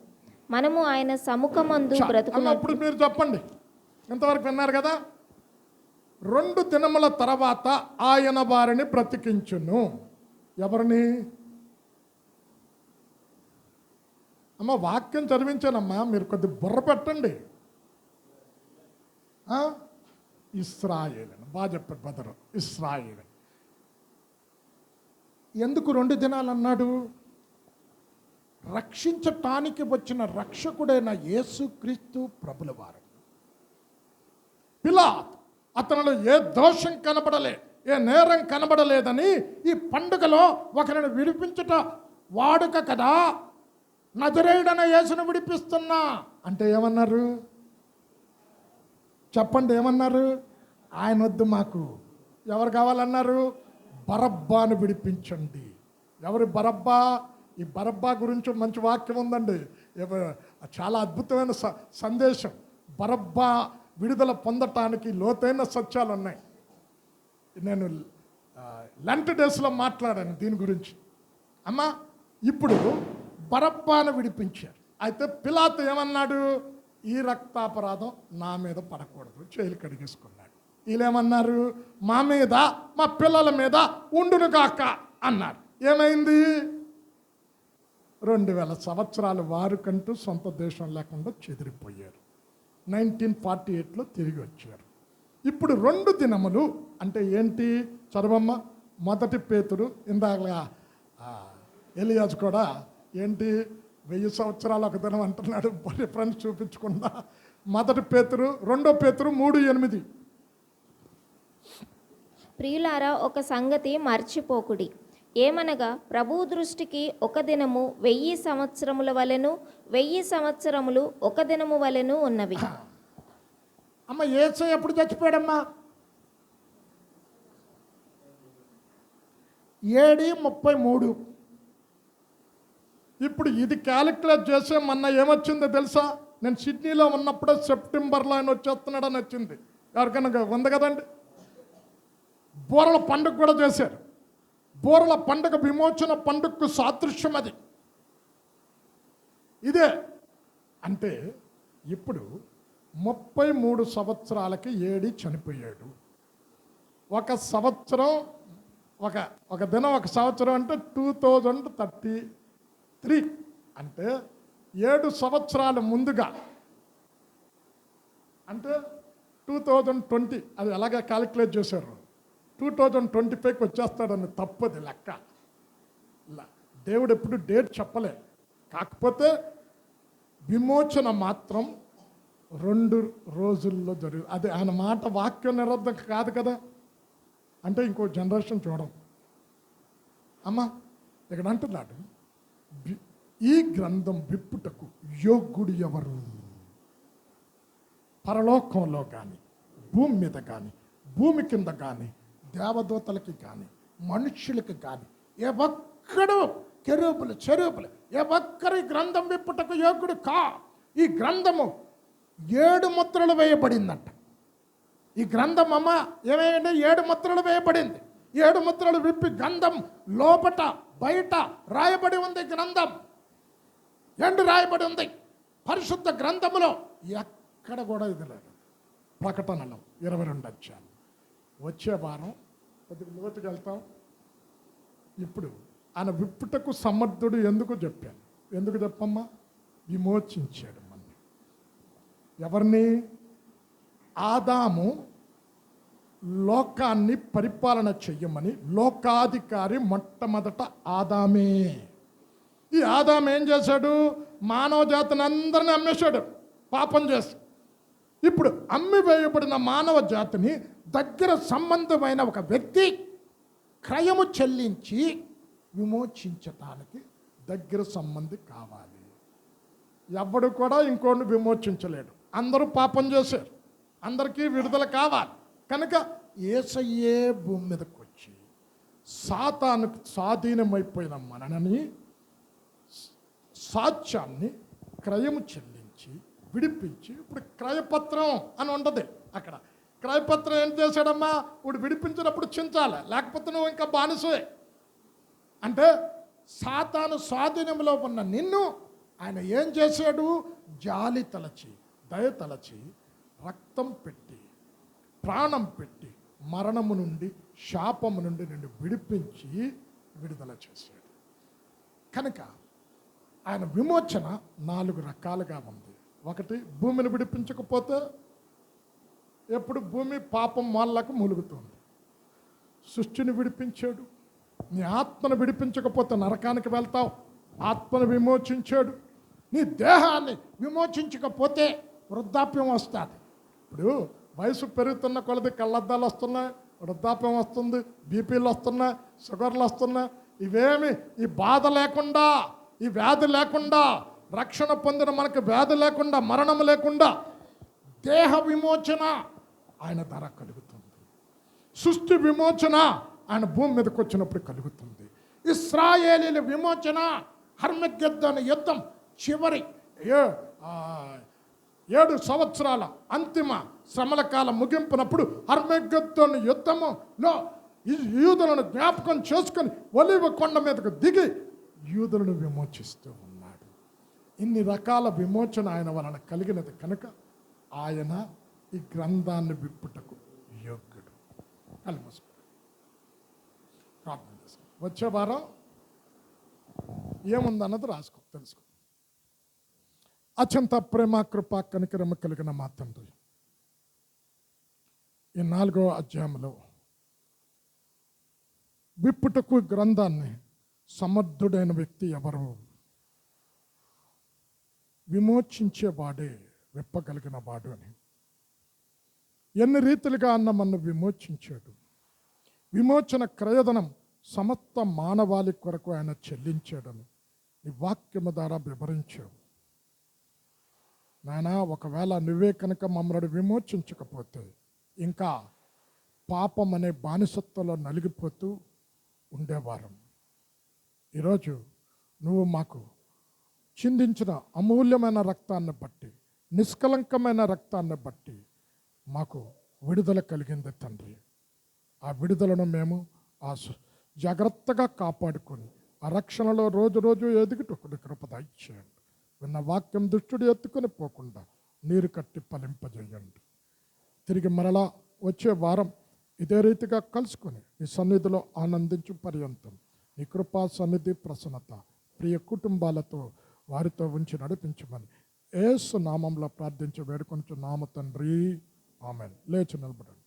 మనము ఆయన సముఖమందు బ్రతుకును. ఇప్పుడు మీరు చెప్పండి, ఇంతవరకు విన్నారు కదా. 2 దినముల తర్వాత ఆయన వారిని బ్రతికించును. ఎవరిని? అమ్మ, వాక్యం చదివించానమ్మా, మీరు కొద్ది బుర్ర పెట్టండి. ఇశ్రాయేలు. బాగా చెప్పారు బదరు. ఇశ్రాయేలు. ఎందుకు 2 దినాలు అన్నాడు? రక్షించటానికి వచ్చిన రక్షకుడైన యేసుక్రీస్తు ప్రభుల వారు. పిలాతు అతనిలో ఏ దోషం కనబడలే, ఏ నేరం కనబడలేదని ఈ పండుగలో ఒకరిని విడిపించుట వాడుక కదా, నజరేయుడైన యేసును విడిపిస్తున్నా అంటే ఏమన్నారు? చెప్పండి, ఏమన్నారు? ఆయన వద్దు మాకు. ఎవరు కావాలన్నారు? బరబ్బాను విడిపించండి. ఎవరి బరబ్బా? ఈ బరబ్బా గురించి మంచి వాక్యం ఉందండి, చాలా అద్భుతమైన సందేశం. బరబ్బా విడుదల పొందటానికి లోతైన సత్యాలు ఉన్నాయి. నేను లంట్ డేస్లో మాట్లాడాను దీని గురించి. అమ్మా, ఇప్పుడు బరబ్బాను విడిపించారు. అయితే పిలాతు ఏమన్నాడు? ఈ రక్తాపరాధం నా మీద పడకూడదు, చేతులు కడిగేసుకున్నాడు. వీళ్ళేమన్నారు? మా మీద, మా పిల్లల మీద ఉండును గాక అన్నారు. ఏమైంది? 2000 సంవత్సరాలు వారికంటూ సొంత దేశం లేకుండా చెదిరిపోయారు. 1948లో తిరిగి వచ్చారు. ఇప్పుడు 2 దినములు అంటే ఏంటి? చదవమ్మ. 1 పేతురు. ఇందాక ఎలియాజ్ కూడా ఏంటి 1000 సంవత్సరాలు ఒక దినం అంటున్నాడు, రిఫరెన్స్ చూపించకుండా. 1 పేతురు 2 పేతురు 3:8. ప్రియులారా, ఒక సంగతి మర్చిపోకుడి. ఏమనగా ప్రభువు దృష్టికి ఒక దినము 1000 సంవత్సరముల వలెను, 1000 సంవత్సరములు ఒక దినము వలెను ఉన్నవి. అమ్మ, యేసు ఎప్పుడు చచ్చిపోయాడమ్మా? 7:33. ఇప్పుడు ఇది క్యాలిక్యులేట్ చేసే మొన్న ఏమొచ్చిందో తెలుసా? నేను సిడ్నీలో ఉన్నప్పుడే సెప్టెంబర్లో ఆయన వచ్చేస్తున్నాడని వచ్చింది. ఎవరికైనా ఉంది కదండి. బూరల పండుగ కూడా చేశారు. బూరల పండుగ విమోచన పండుగకు సాదృశ్యం అది. ఇదే అంటే ఇప్పుడు 33 సంవత్సరాలకి ఏడి చనిపోయాడు. ఒక సంవత్సరం, ఒక దినం ఒక సంవత్సరం అంటే 2033. అంటే 7 సంవత్సరాల ముందుగా, అంటే 2020. అది ఎలాగ క్యాలిక్యులేట్ చేశారు? 2025కి వచ్చేస్తాడని తప్పది లెక్క. దేవుడు ఎప్పుడు డేట్ చెప్పలే. కాకపోతే విమోచన మాత్రం 2 రోజుల్లో జరుగు. అది ఆయన మాట వాక్యం నిరర్ధం కాదు కదా. అంటే ఇంకో జనరేషన్ చూడం. అమ్మా, ఇక్కడ అంటున్నాడు, ఈ గ్రంథం విప్పుటకు యోగ్యుడు ఎవరు? పరలోకంలో కానీ, భూమి మీద కానీ, భూమి కింద కానీ, దేవదూతలకి కానీ, మనుష్యులకి కానీ ఏ ఒక్కడు, కెరూబులు చెరూబులు ఏ ఒక్కరి గ్రంథం విప్పుటకు యోగ్యుడు కా. ఈ గ్రంథము 7 ముద్రలు వేయబడిందంట. ఈ గ్రంథం అమ్మ ఏమేయండి? 7 ముద్రలు వేయబడింది. 7 ముద్రలు విప్పి గ్రంథం లోపట బయట రాయబడి ఉంది. గ్రంథం ఎండు రాయబడి ఉంది. పరిశుద్ధ గ్రంథములో ఎక్కడ కూడా ఇది లేదు. ప్రకటనలో 22 అధ్యాయం. వచ్చే వారం కొద్దిగా లోతుకి వెళ్తాం. ఇప్పుడు ఆయన విప్పుటకు సమర్థుడు ఎందుకు చెప్పాను? ఎందుకు చెప్పమ్మా? విమోచించాడు మన ఎవరిని? ఆదాము లోకాన్ని పరిపాలన చెయ్యమని లోకాధికారి మొట్టమొదట ఆదామే. ఈ ఆదాము ఏం చేశాడు? మానవ జాతిని అందరిని అమ్మేశాడు పాపం చేసి. ఇప్పుడు అమ్మి వేయబడిన మానవ జాతిని దగ్గర సంబంధమైన ఒక వ్యక్తి క్రయము చెల్లించి విమోచించటానికి దగ్గర సంబంధి కావాలి. ఎవడు కూడా ఇంకోడిని విమోచించలేడు. అందరూ పాపం చేశారు, అందరికీ విడుదల కావాలి. కనుక యేసయ్యే భూమి మీదకి వచ్చి సాతానుకు స్వాధీనమైపోయిన మనని సాక్ష్యాన్ని క్రయము చెల్లించి విడిపించి, ఇప్పుడు క్రయపత్రం అని ఉండదు అక్కడ. క్రయపత్రం ఏం చేశాడమ్మా? ఇప్పుడు విడిపించినప్పుడు చించాలి, లేకపోతే నువ్వు ఇంకా బానిసే. అంటే సాతాను స్వాధీనంలో ఉన్న నిన్ను ఆయన ఏం చేశాడు? జాలి తలచి, దయ తలచి, రక్తం పెట్టి, ప్రాణం పెట్టి, మరణము నుండి, శాపము నుండి నిన్ను విడిపించి విడుదల చేశాడు. కనుక ఆయన విమోచన 4 రకాలుగా ఉంది. ఒకటి, భూమిని విడిపించకపోతే ఎప్పుడు భూమి పాపం వాళ్ళకు మూలుగుతుంది. సృష్టిని విడిపించాడు. నీ ఆత్మను విడిపించకపోతే నరకానికి వెళ్తావు. ఆత్మను విమోచించాడు. నీ దేహాన్ని విమోచించకపోతే వృద్ధాప్యం వస్తుంది. ఇప్పుడు వయసు పెరుగుతున్న కొలది కళ్ళద్దాలు వస్తున్నాయి, వృద్ధాప్యం వస్తుంది, బీపీలు వస్తున్నాయి, షుగర్లు వస్తున్నాయి. ఇవేమి ఈ బాధ లేకుండా, ఈ వ్యాధి లేకుండా, రక్షణ పొందిన మనకు వ్యాధి లేకుండా, మరణం లేకుండా దేహ విమోచన ఆయన ద్వారా కలుగుతుంది. సృష్టి విమోచన ఆయన భూమి మీదకి వచ్చినప్పుడు కలుగుతుంది. ఇశ్రాయేలీల విమోచన హర్మగెద్దోను యుద్ధం చివరి 7 సంవత్సరాల అంతిమ శ్రమల కాలం ముగింపునప్పుడు హర్మగెద్దోను యుద్ధములో యూదులను జ్ఞాపకం చేసుకొని ఒలీవ కొండ మీదకు దిగి యూదులను విమోచిస్తూ ఉన్నాడు. ఇన్ని రకాల విమోచన ఆయన వలన కలిగినది కనుక ఆయన ఈ గ్రంథాన్ని విప్పుటకు యోగ్యుడు. కల్మసు ప్రార్థన చేస్తాం. వచ్చే వారం ఏముందన్నది రాసుకో, తెలుసుకో. అత్యంత ప్రేమ, కృప, కనికరమ కలిగిన మా తండ్రి, ఈ 4వ అధ్యాయంలో విప్పుటకు గ్రంథాన్ని సమర్థుడైన వ్యక్తి ఎవరు? విమోచించేవాడే విప్పగలిగిన వాడు అని. ఎన్ని రీతిలుగా అన్న మన్ను విమోచించాడు. విమోచన క్రయధనం సమస్త మానవాళి కొరకు ఆయన చెల్లించాడని నీ వాక్యము ద్వారా వివరించావు నాయనా. ఒకవేళ నువ్వే కనుక మమ్మల్ని విమోచించకపోతే ఇంకా పాపం అనే బానిసత్వంలో నలిగిపోతూ ఉండేవారం. ఈరోజు నువ్వు మాకు చిందించిన అమూల్యమైన రక్తాన్ని బట్టి, నిష్కలంకమైన రక్తాన్ని బట్టి మాకు విడుదల కలిగింది తండ్రి. ఆ విడుదలను మేము జాగ్రత్తగా కాపాడుకొని ఆ రక్షణలో రోజు ఎదుగుటకు కృప దయచేయండి. విన్న వాక్యం దుష్టుడు ఎత్తుకొని పోకుండా నీరు కట్టి ఫలింపజేయండి. తిరిగి మరలా వచ్చే వారం ఇదే రీతిగా కలుసుకొని ఈ సన్నిధిలో ఆనందించు పర్యంతం నీ కృపా సన్నిధి ప్రసన్నత ప్రియ కుటుంబాలతో వారితో ఉంచి నడిపించమని యేసు నామంలో ప్రార్థించి వేడుకొంచున్నాము తండ్రి. ఆమేన్. లేచి నిలబడండి.